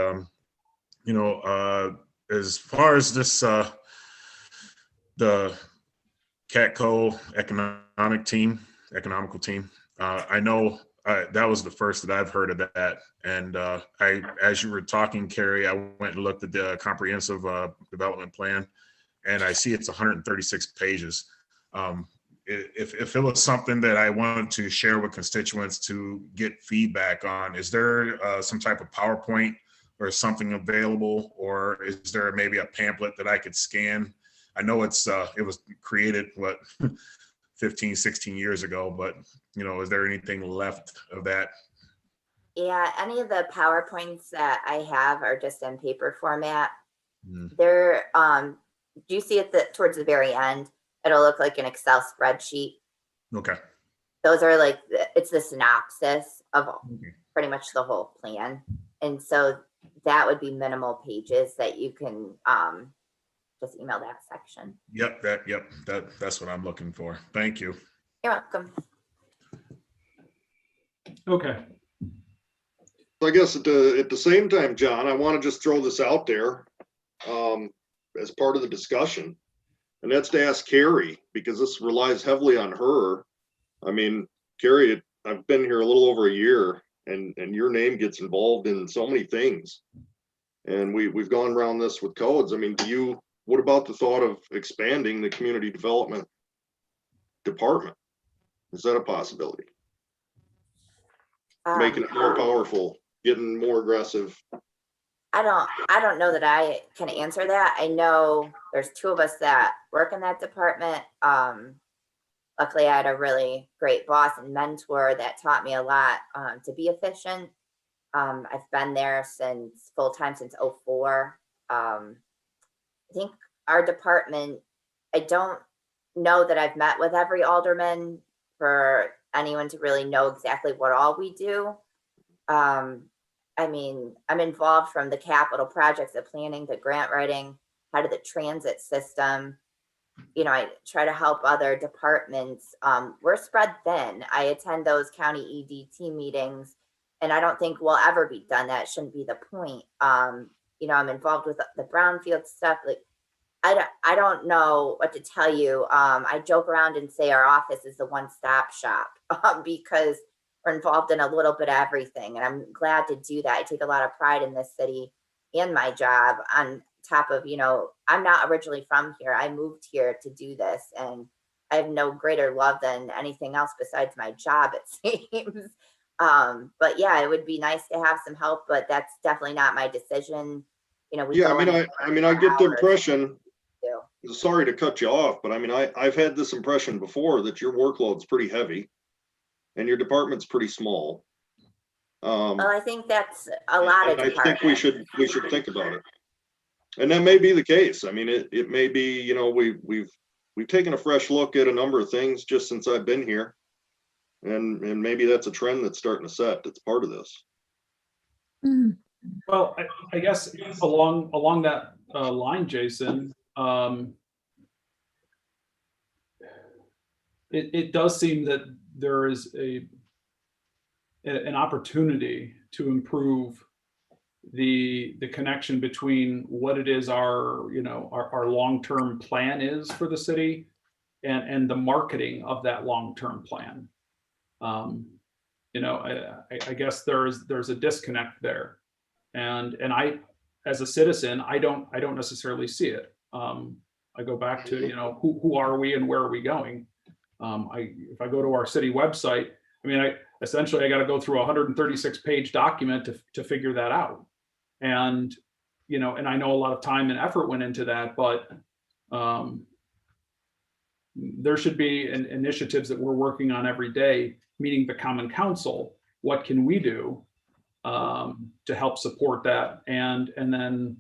you know, as far as this, the CATCO economical team, I know that was the first that I've heard of that. And as you were talking, Carrie, I went and looked at the comprehensive development plan, and I see it's 136 pages. If it was something that I wanted to share with constituents to get feedback on, is there some type of PowerPoint or something available, or is there maybe a pamphlet that I could scan? I know it was created, 15, 16 years ago, but is there anything left of that? Yeah, any of the PowerPoints that I have are just in paper format. Mm. They're, do you see it towards the very end? It'll look like an Excel spreadsheet. Okay. Those are like, it's the synopsis of pretty much the whole plan. And so that would be minimal pages that you can just email that section. Yep, that's what I'm looking for. Thank you. You're welcome. Okay. So I guess at the same time, John, I want to just throw this out there as part of the discussion, and that's to ask Carrie, because this relies heavily on her. I mean, Carrie, I've been here a little over a year, and your name gets involved in so many things, and we've gone around this with codes. I mean, what about the thought of expanding the community development department? Is that a possibility? Making it more powerful, getting more aggressive? I don't know that I can answer that. I know there's two of us that work in that department. Luckily, I had a really great boss and mentor that taught me a lot to be efficient. I've been there since full-time since 2004. I think our department, I don't know that I've met with every alderman for anyone to really know exactly what all we do. I mean, I'm involved from the capital projects, the planning, the grant writing, how to the transit system. I try to help other departments. We're spread thin. I attend those county EDT meetings, and I don't think we'll ever be done. That shouldn't be the point. I'm involved with the brownfield stuff. Like, I don't know what to tell you. I joke around and say our office is the one-stop shop because we're involved in a little bit of everything. And I'm glad to do that. I take a lot of pride in this city and my job on top of, I'm not originally from here. I moved here to do this, and I have no greater love than anything else besides my job, it seems. But yeah, it would be nice to have some help, but that's definitely not my decision. I get the impression, sorry to cut you off, but I mean, I've had this impression before that your workload's pretty heavy and your department's pretty small. Well, I think that's a lot of departments. I think we should think about it. And that may be the case. I mean, it may be, we've taken a fresh look at a number of things just since I've been here. And maybe that's a trend that's starting to set. That's part of this. Well, I guess along that line, Jason, it does seem that there is an opportunity to improve the connection between what it is our long-term plan is for the city and the marketing of that long-term plan. I guess there's a disconnect there, and I, as a citizen, I don't necessarily see it. I go back to who are we and where are we going? If I go to our city website, I mean, I got to go through a 136-page document to figure that out. And, and I know a lot of time and effort went into that, but there should be initiatives that we're working on every day, meeting the Common Council. What can we do to help support that? And then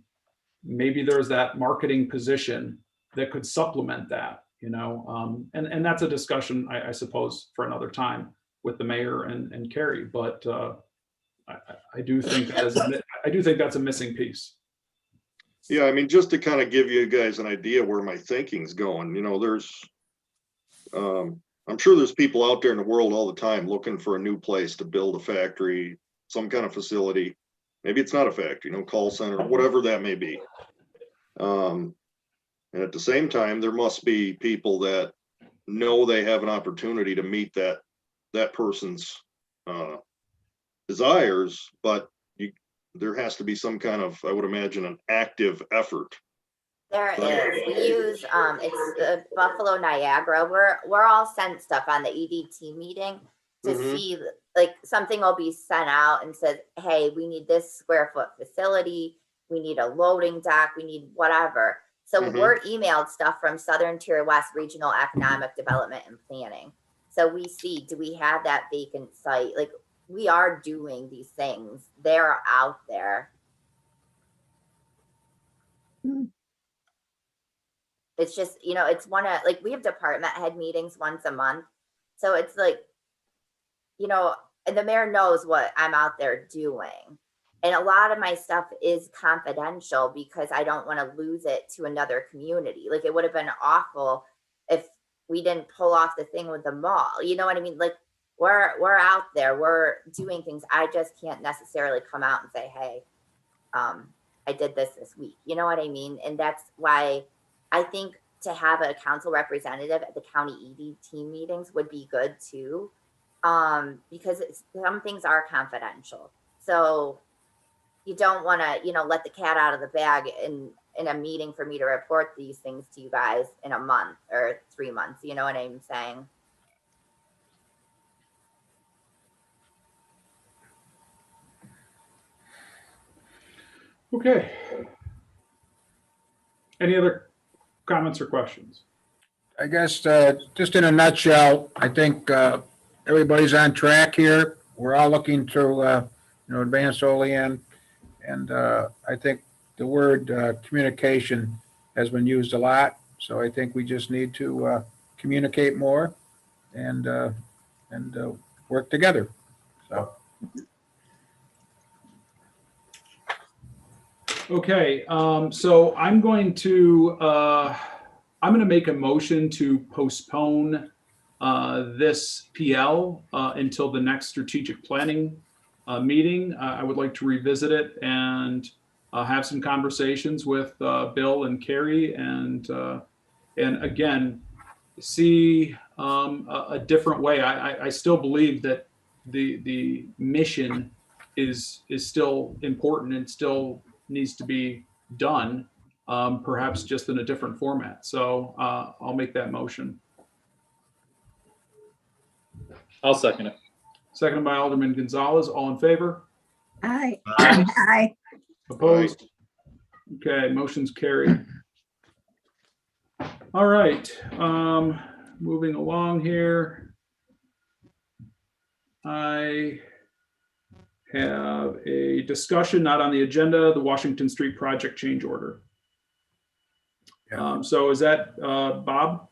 maybe there's that marketing position that could supplement that, and that's a discussion, I suppose, for another time with the mayor and Carrie. But I do think that's a missing piece. Yeah, I mean, just to kind of give you guys an idea where my thinking's going, I'm sure there's people out there in the world all the time looking for a new place to build a factory, some kind of facility. Maybe it's not a factory, call center, whatever that may be. And at the same time, there must be people that know they have an opportunity to meet that person's desires, but there has to be some kind of, I would imagine, an active effort. There is. We use it's the Buffalo Niagara. We're all sent stuff on the EDT meeting to see, like, something will be sent out and says, hey, we need this square foot facility, we need a loading dock, we need whatever. So we're emailed stuff from Southern Tier West Regional Economic Development and Planning. So we see, do we have that vacant site? Like, we are doing these things. They're out there. It's just, it's one of, like, we have department head meetings once a month. So it's like, and the mayor knows what I'm out there doing. And a lot of my stuff is confidential because I don't want to lose it to another community. Like, it would have been awful if we didn't pull off the thing with the mall. You know what I mean? Like, we're out there, we're doing things. I just can't necessarily come out and say, hey, I did this week. You know what I mean? And that's why I think to have a council representative at the county EDT meetings would be good too. Because some things are confidential. So you don't want to, let the cat out of the bag in a meeting for me to report these things to you guys in a month or 3 months. You know what I'm saying? Okay. Any other comments or questions? I guess, just in a nutshell, I think everybody's on track here. We're all looking to, advance Olean. And I think the word communication has been used a lot. So I think we just need to communicate more and work together. So. Okay, so I'm going to make a motion to postpone this PL until the next strategic planning meeting. I would like to revisit it and have some conversations with Bill and Carrie, and again see a different way. I still believe that the mission is still important and still needs to be done, perhaps just in a different format. So I'll make that motion. I'll second it. Seconded by Alderman Gonzalez. All in favor? Aye. Aye. Aye. Opposed? Okay, motion's carried. All right, moving along here. I have a discussion not on the agenda, the Washington Street project change order. Yeah. So is that Bob?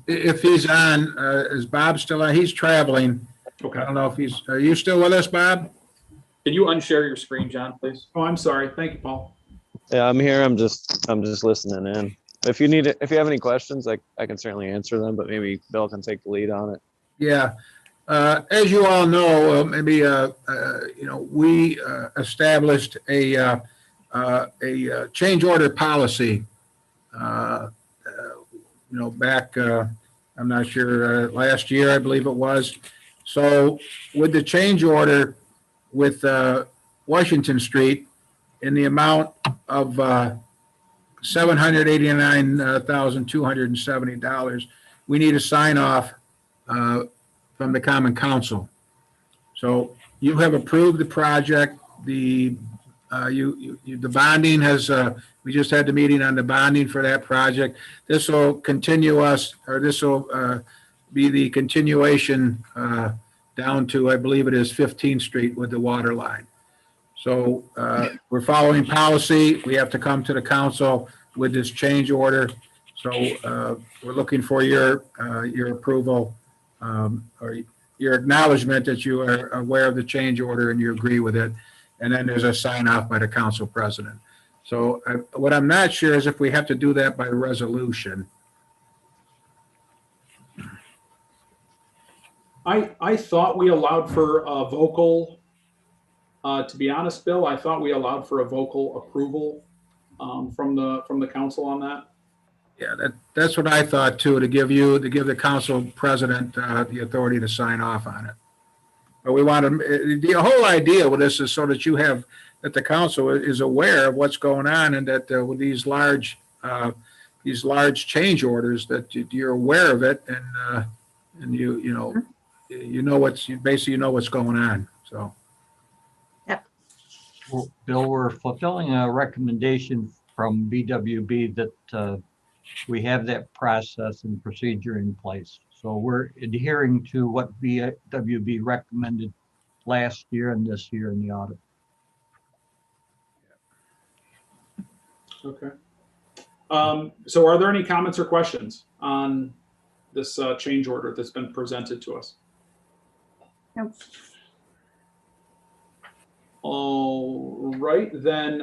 If he's on, is Bob still on? He's traveling. Okay. I don't know if are you still with us, Bob? Can you unshare your screen, John, please? Oh, I'm sorry. Thank you, Paul. Yeah, I'm here. I'm just listening in. If you have any questions, I can certainly answer them, but maybe Bill can take the lead on it. Yeah. As you all know, maybe we established a change order policy. Back I'm not sure, last year I believe it was. So with the change order with Washington Street in the amount of $789,270, we need a sign off from the Common Council. So you have approved the project. The bonding has, we just had the meeting on the bonding for that project. This will continue us, or this will be the continuation down to, I believe it is 15th Street with the water line. So we're following policy. We have to come to the council with this change order. So we're looking for your approval or your acknowledgement that you are aware of the change order and you agree with it. And then there's a sign off by the council president. So what I'm not sure is if we have to do that by resolution. I thought we allowed for a vocal, to be honest, Bill, I thought we allowed for a vocal approval from the council on that? Yeah, that's what I thought too, to give the council president the authority to sign off on it. But we want to, the whole idea with this is so that that the council is aware of what's going on, and that with these large change orders, that you're aware of it, and you know what's going on, so. Well, Bill, we're fulfilling a recommendation from BWB that we have that process and procedure in place. So we're adhering to what BWB recommended last year and this year in the audit. Okay. So are there any comments or questions on this change order that's been presented to us? Nope. All right, then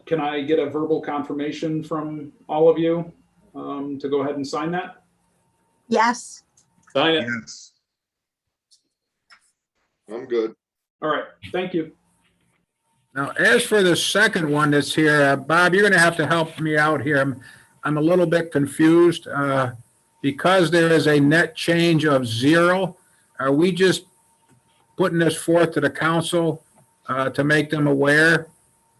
can I get a verbal confirmation from all of you to go ahead and sign that? Yes. Sign it. Yes. I'm good. All right, thank you. Now, as for the second one that's here, Bob, you're going to have to help me out here. I'm a little bit confused. Because there is a net change of 0, are we just putting this forth to the council to make them aware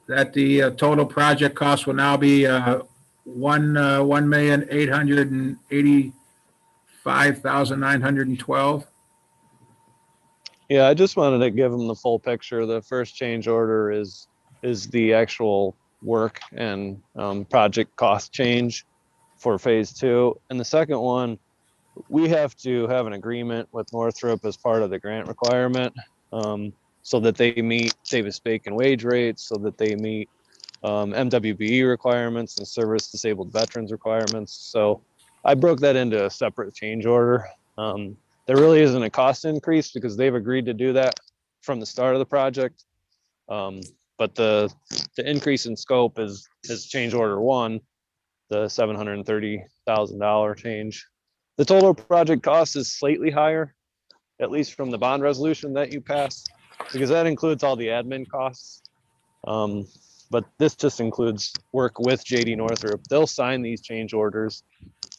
that the total project cost will now be $1,885,912? Yeah, I just wanted to give them the full picture. The first change order is the actual work and project cost change for phase 2. And the second one, we have to have an agreement with Northrop as part of the grant requirement, so that they meet Davis Bacon wage rates, so that they meet MWBE requirements and service disabled veterans requirements. So I broke that into a separate change order. There really isn't a cost increase because they've agreed to do that from the start of the project. But the increase in scope is change order 1, the $730,000 change. The total project cost is slightly higher, at least from the bond resolution that you passed, because that includes all the admin costs. But this just includes work with JD Northrop. They'll sign these change orders,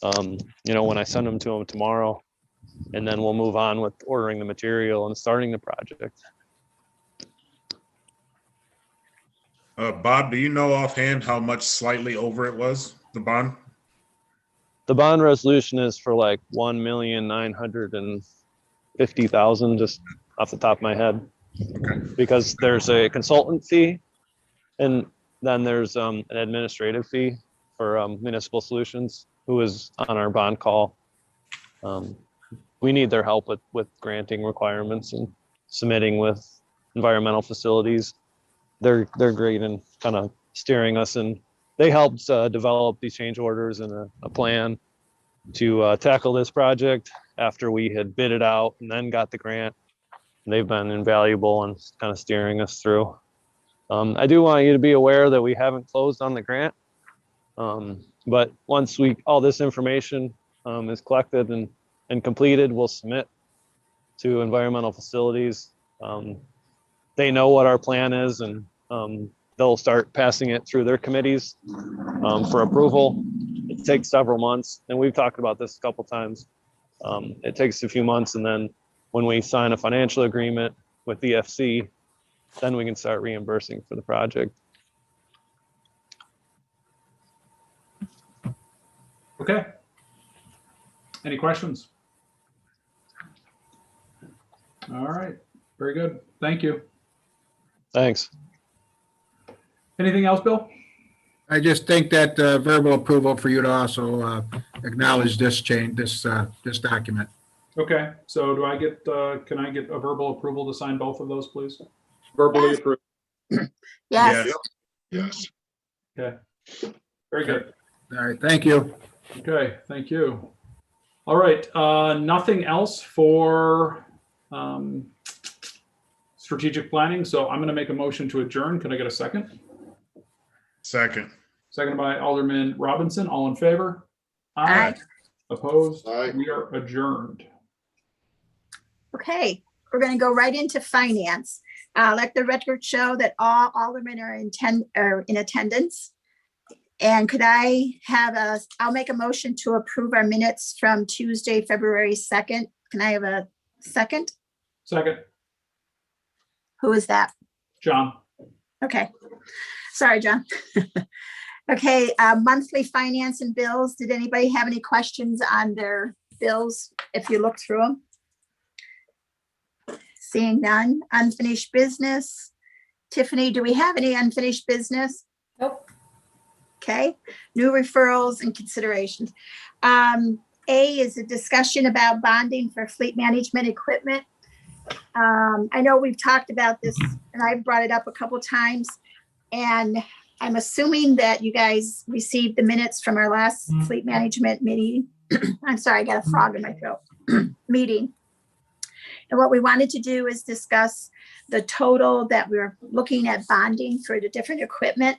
when I send them to them tomorrow, and then we'll move on with ordering the material and starting the project. Bob, do you know offhand how much slightly over it was, the bond? The bond resolution is for like 1,950,000, just off the top of my head. Okay. Because there's a consultant fee, and then there's an administrative fee for Municipal Solutions, who is on our bond call. We need their help with granting requirements and submitting with environmental facilities. They're great in kind of steering us, and they helped develop these change orders and a plan to tackle this project after we had bid it out and then got the grant. And they've been invaluable and kind of steering us through. I do want you to be aware that we haven't closed on the grant, but once all this information is collected and completed, we'll submit to environmental facilities. They know what our plan is, and they'll start passing it through their committees for approval. It takes several months, and we've talked about this a couple times. It takes a few months, and then when we sign a financial agreement with the FC, then we can start reimbursing for the project. Okay. Any questions? All right, very good. Thank you. Thanks. Anything else, Bill? I just think that verbal approval for you to also acknowledge this change, this document. Okay, so do I get, can I get a verbal approval to sign both of those, please? Verbally approved. Yes. Yes. Okay, very good. All right, thank you. Okay, thank you. All right, nothing else for strategic planning. So I'm going to make a motion to adjourn. Can I get a second? Second. Seconded by Alderman Robinson. All in favor? Aye. Opposed? Aye. We are adjourned. Okay, we're going to go right into finance. Let the record show that all aldermen are in attendance. And could I have I'll make a motion to approve our minutes from Tuesday, February 2nd. Can I have a second? Second, Who is that? John. Okay. Sorry, John. Okay, monthly finance and bills. Did anybody have any questions on their bills if you look through them? Seeing none. Unfinished business. Tiffany, do we have any unfinished business? Nope. Okay, new referrals and considerations. A is a discussion about bonding for fleet management equipment. I know we've talked about this and I've brought it up a couple times, and I'm assuming that you guys received the minutes from our last fleet management meeting. I'm sorry, I got a frog in my throat. Meeting. And what we wanted to do is discuss the total that we're looking at bonding for the different equipment.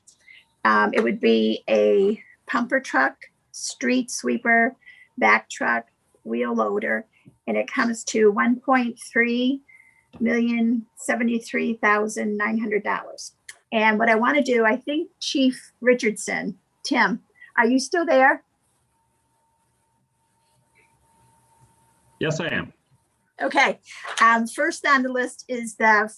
It would be a pumper truck, street sweeper, back truck, wheel loader, and it comes to $1,073,900. And what I want to do, I think Chief Richardson, Tim, are you still there? Yes, I am. Okay. First on the list is the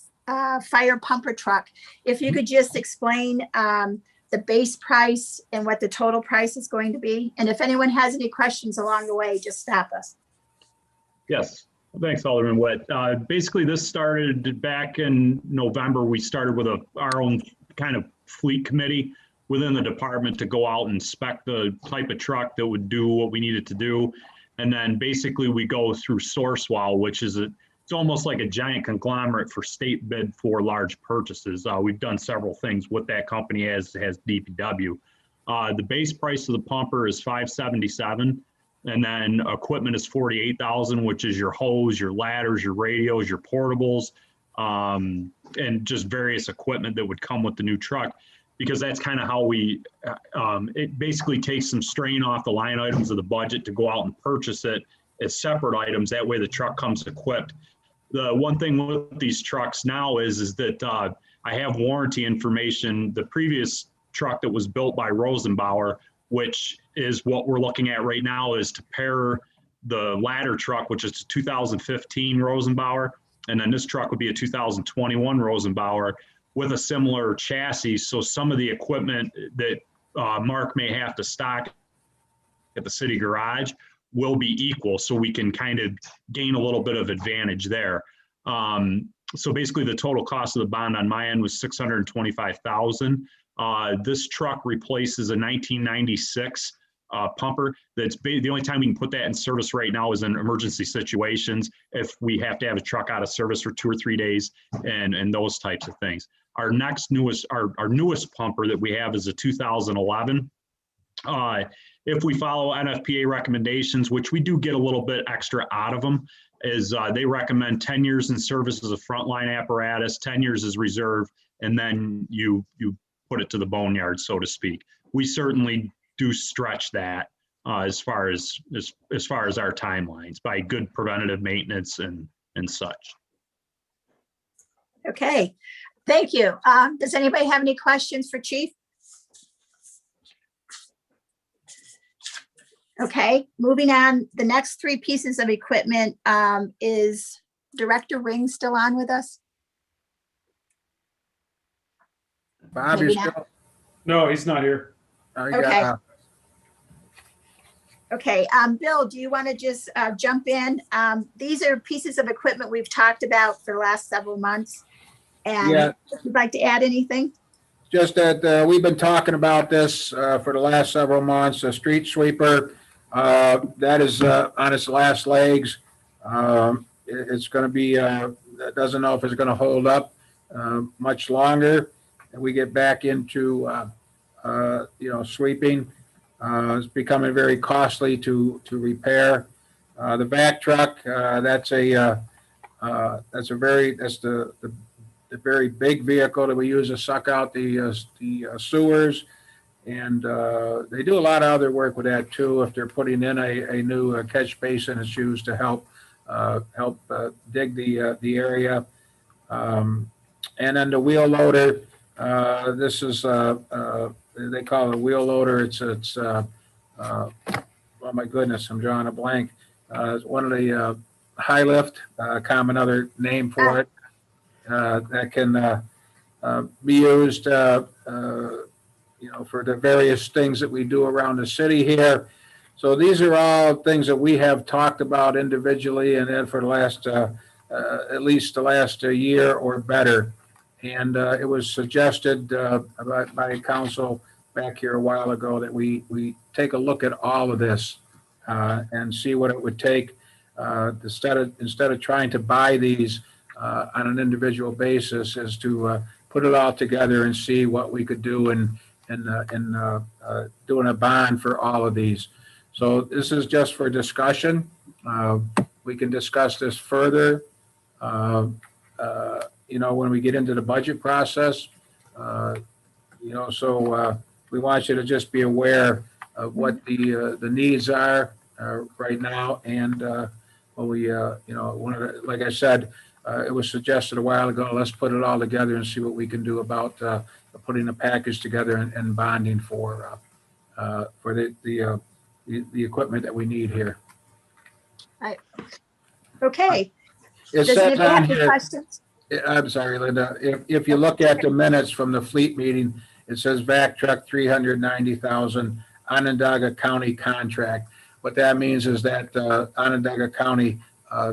fire pumper truck. If you could just explain the base price and what the total price is going to be. And if anyone has any questions along the way, just stop us. Yes. Thanks, Alderman Witt. Basically, this started back in November. We started with our own kind of fleet committee within the department to go out and spec the type of truck that would do what we needed to do. And then basically we go through Sourcewell, which is it's almost like a giant conglomerate for state bid for large purchases. We've done several things with that company as DPW. The base price of the pumper is $577. And then equipment is $48,000, which is your hose, your ladders, your radios, your portables, and just various equipment that would come with the new truck. Because that's kind of how we, it basically takes some strain off the line items of the budget to go out and purchase it as separate items. That way the truck comes equipped. The one thing with these trucks now is that I have warranty information. The previous truck that was built by Rosenbauer, which is what we're looking at right now, is to pair the ladder truck, which is a 2015 Rosenbauer, and then this truck would be a 2021 Rosenbauer with a similar chassis. So some of the equipment that Mark may have to stock at the city garage will be equal, so we can kind of gain a little bit of advantage there. So basically the total cost of the bond on my end was $625,000. This truck replaces a 1996 pumper. That's the only time we can put that in service right now is in emergency situations, if we have to have a truck out of service for 2 or 3 days and those types of things. Our newest pumper that we have is a 2011. If we follow NFPA recommendations, which we do get a little bit extra out of them, is they recommend 10 years in service as a frontline apparatus, 10 years as reserve, and then you put it to the boneyard, so to speak. We certainly do stretch that as far as our timelines by good preventative maintenance and such. Okay, thank you. Does anybody have any questions for Chief? Okay, moving on. The next 3 pieces of equipment, is Director Ring still on with us? Bob, Maybe you're not. still. No, he's not here. Okay. Okay, Bill, do you want to just jump in? These are pieces of equipment we've talked about for the last several months. And Yeah. if you'd like to add anything? Just that we've been talking about this for the last several months. A street sweeper that is on its last legs. It's going to be. Doesn't know if it's going to hold up much longer. And we get back into sweeping. It's becoming very costly to repair. The back truck. That's the very big vehicle that we use to suck out the sewers, and they do a lot of other work with that too. If they're putting in a new catch basin, it's used to help dig the area. And then the wheel loader. This is they call it a wheel loader. Oh my goodness, I'm drawing a blank. It's one of the high lift, common other name for it, that can be used, for the various things that we do around the city here. So these are all things that we have talked about individually and then for the last, at least the last year or better. And it was suggested by council back here a while ago that we take a look at all of this and see what it would take instead of trying to buy these on an individual basis, is to put it all together and see what we could do in doing a bond for all of these. So this is just for discussion. We can discuss this further, when we get into the budget process. So we want you to just be aware of what the needs are right now. And like I said, it was suggested a while ago, let's put it all together and see what we can do about putting a package together and bonding for the equipment that we need here. Right. Okay. It Does says anybody on have any here, questions? I'm sorry, Linda, if you look at the minutes from the fleet meeting, it says vac truck 390,000 Onondaga County contract. What that means is that Onondaga County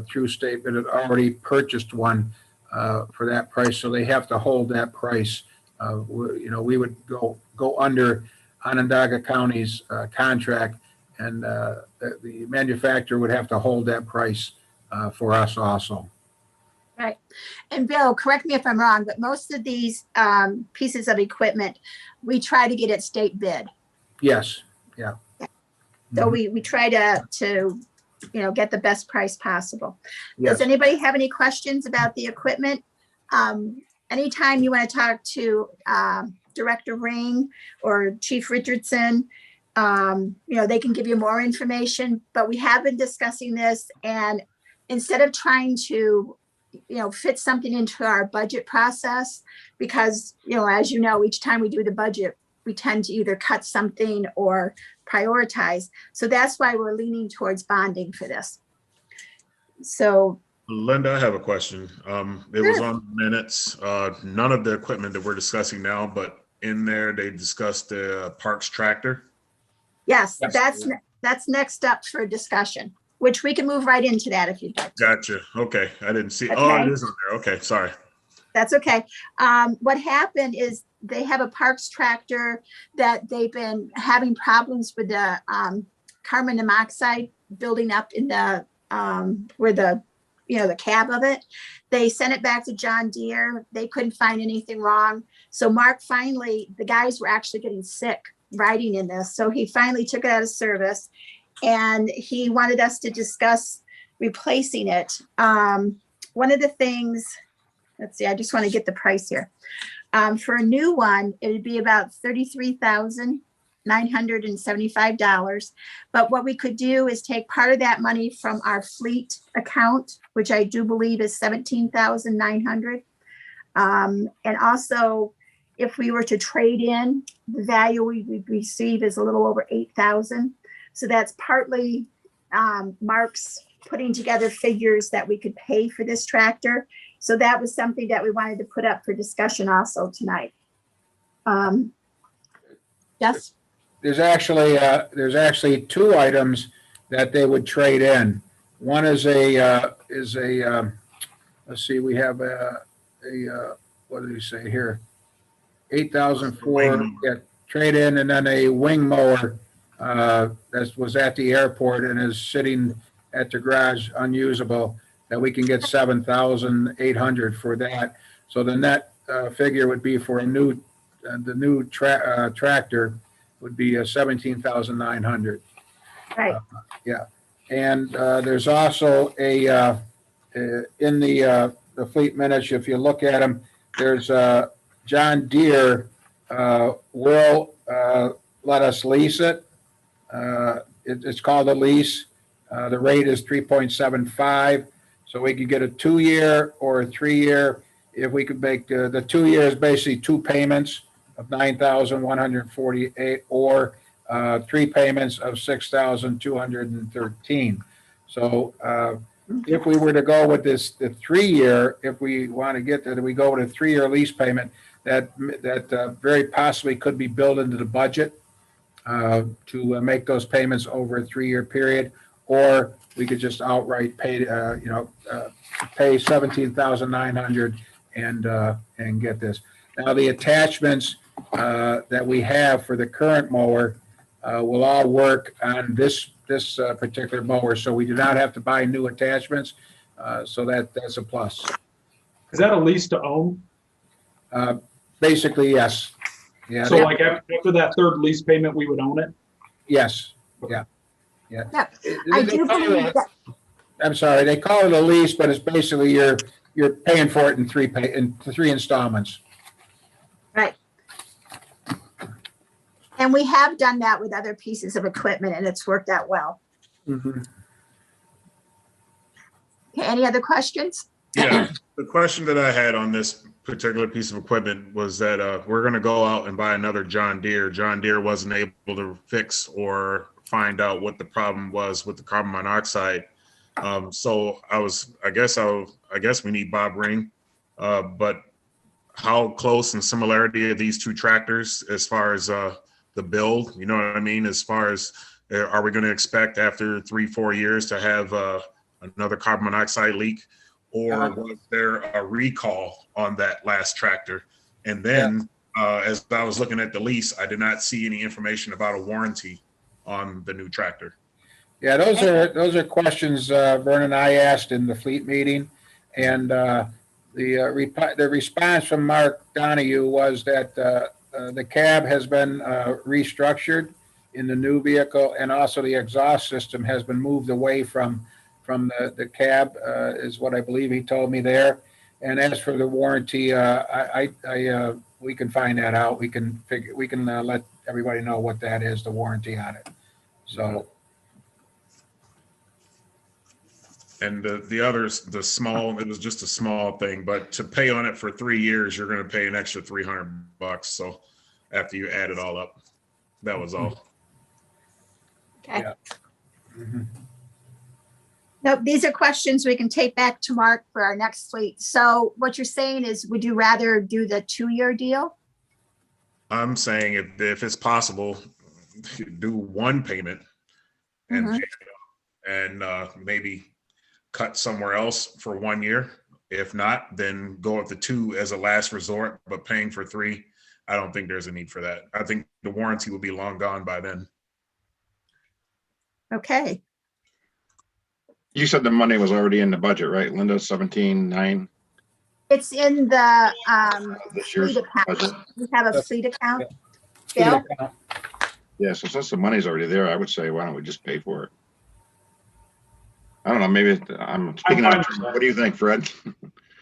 through statement had already purchased one for that price, so they have to hold that price. We would go under Onondaga County's contract, and the manufacturer would have to hold that price for us also. Right. And Bill, correct me if I'm wrong, but most of these pieces of equipment, we try to get at state bid. Yes. Yeah. So we try to get the best price possible. Yes. Does anybody have any questions about the equipment? Anytime you want to talk to Director Ring or Chief Richardson, they can give you more information, but we have been discussing this, and instead of trying to fit something into our budget process, because as you know, each time we do the budget, we tend to either cut something or prioritize. So that's why we're leaning towards bonding for this. So Linda, I have a question. It was on minutes. None of the equipment that we're discussing now, but in there they discussed the Parks tractor. Yes, that's next up for discussion, which we can move right into that if you'd like. Gotcha. Okay. I didn't see. Okay. Oh, it is on there. Okay. Sorry. That's okay. What happened is they have a Parks tractor that they've been having problems with the carbon monoxide building up in the where the cab of it. They sent it back to John Deere. They couldn't find anything wrong. So Mark finally, the guys were actually getting sick riding in this. So he finally took it out of service, and he wanted us to discuss replacing it. One of the things, let's see, I just want to get the price here. For a new one, it would be about $33,975. But what we could do is take part of that money from our fleet account, which I do believe is $17,900. And also, if we were to trade in, the value we would receive is a little over $8,000. So that's partly Mark's putting together figures that we could pay for this tractor. So that was something that we wanted to put up for discussion also tonight. Yes? There's actually two items that they would trade in. One is let's see, we have what did he say here? 8,000 for trade in, and then a wing mower that was at the airport and is sitting at the garage unusable, that we can get 7,800 for that. So the net figure would be for the new tractor would be 17,900. Right. Yeah, and there's also a in the fleet minutes, if you look at them, there's John Deere will let us lease it. It's called a lease. The rate is 3.75. So we could get a 2-year or a 3-year. If we could make the 2 years, basically 2 payments of $9,148 or 3 payments of $6,213. So if we were to go with the 3-year, if we want to get that, we go with a 3-year lease payment that very possibly could be built into the budget to make those payments over a 3-year period, or we could just outright pay, pay $17,900 and get this. Now, the attachments that we have for the current mower will all work on this particular mower, so we do not have to buy new attachments. So that's a plus. Is that a lease to own? Basically, yes. Yeah. So like after that third lease payment, we would own it? Yes. Yeah. Yeah. I do believe that. I'm sorry, they call it a lease, but it's basically you're paying for it in three installments. Right. And we have done that with other pieces of equipment and it's worked out well. Mm-hmm. Okay, any other questions? Yeah, the question that I had on this particular piece of equipment was that we're going to go out and buy another John Deere. John Deere wasn't able to fix or find out what the problem was with the carbon monoxide. So I guess we need Bob Ring, but how close in similarity are these two tractors as far as the build? You know what I mean? As far as are we going to expect after 3-4 years to have another carbon monoxide leak, or was there a recall on that last tractor? And then as I was looking at the lease, I did not see any information about a warranty on the new tractor. Yeah, those are questions Vernon and I asked in the fleet meeting, and the response from Mark Donahue was that the cab has been restructured in the new vehicle, and also the exhaust system has been moved away from the cab, is what I believe he told me there. And as for the warranty, we can find that out. We can let everybody know what that is, the warranty on it. So. And the others, the small, it was just a small thing, but to pay on it for 3 years, you're going to pay an extra $300. So after you add it all up, that was all. Okay. Yeah. Mm-hmm. Nope, these are questions we can take back to Mark for our next fleet. So what you're saying is, would you rather do the 2-year deal? I'm saying if it's possible, do one payment and maybe cut somewhere else for 1 year. If not, then go up to 2 as a last resort, but paying for 3, I don't think there's a need for that. I think the warranty will be long gone by then. Okay. You said the money was already in the budget, right, Linda? 17.9. It's in the This year's fleet account. budget. We have a fleet account. Yeah. Bill? Yeah, so since the money's already there, I would say, why don't we just pay for it? I don't know, maybe I'm speaking out of turn. What do you think, Fred?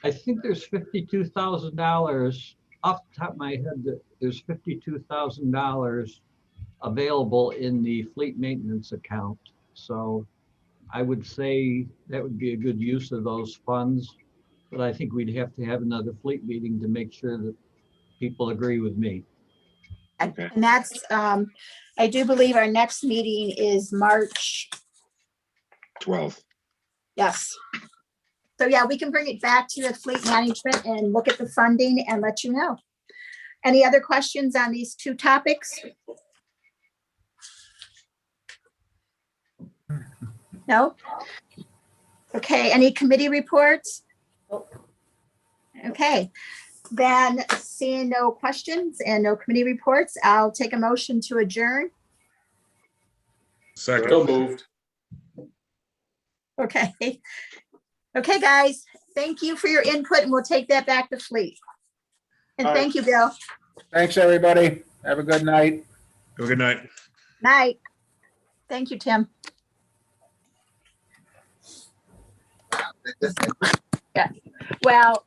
I think there's $52,000 off the top of my head. There's $52,000 available in the fleet maintenance account. So I would say that would be a good use of those funds. But I think we'd have to have another fleet meeting to make sure that people agree with me. Okay. And that's, I do believe our next meeting is March 12th. Yes. So yeah, we can bring it back to the fleet management and look at the funding and let you know. Any other questions on these two topics? No? Okay, any committee reports? Okay, then seeing no questions and no committee reports, I'll take a motion to adjourn. Second. So moved. Okay. Okay, guys, thank you for your input and we'll take that back to fleet. And All right. thank you, Bill. Thanks, everybody. Have a good night. Have a good night. Night. Thank you, Tim. Yeah, well,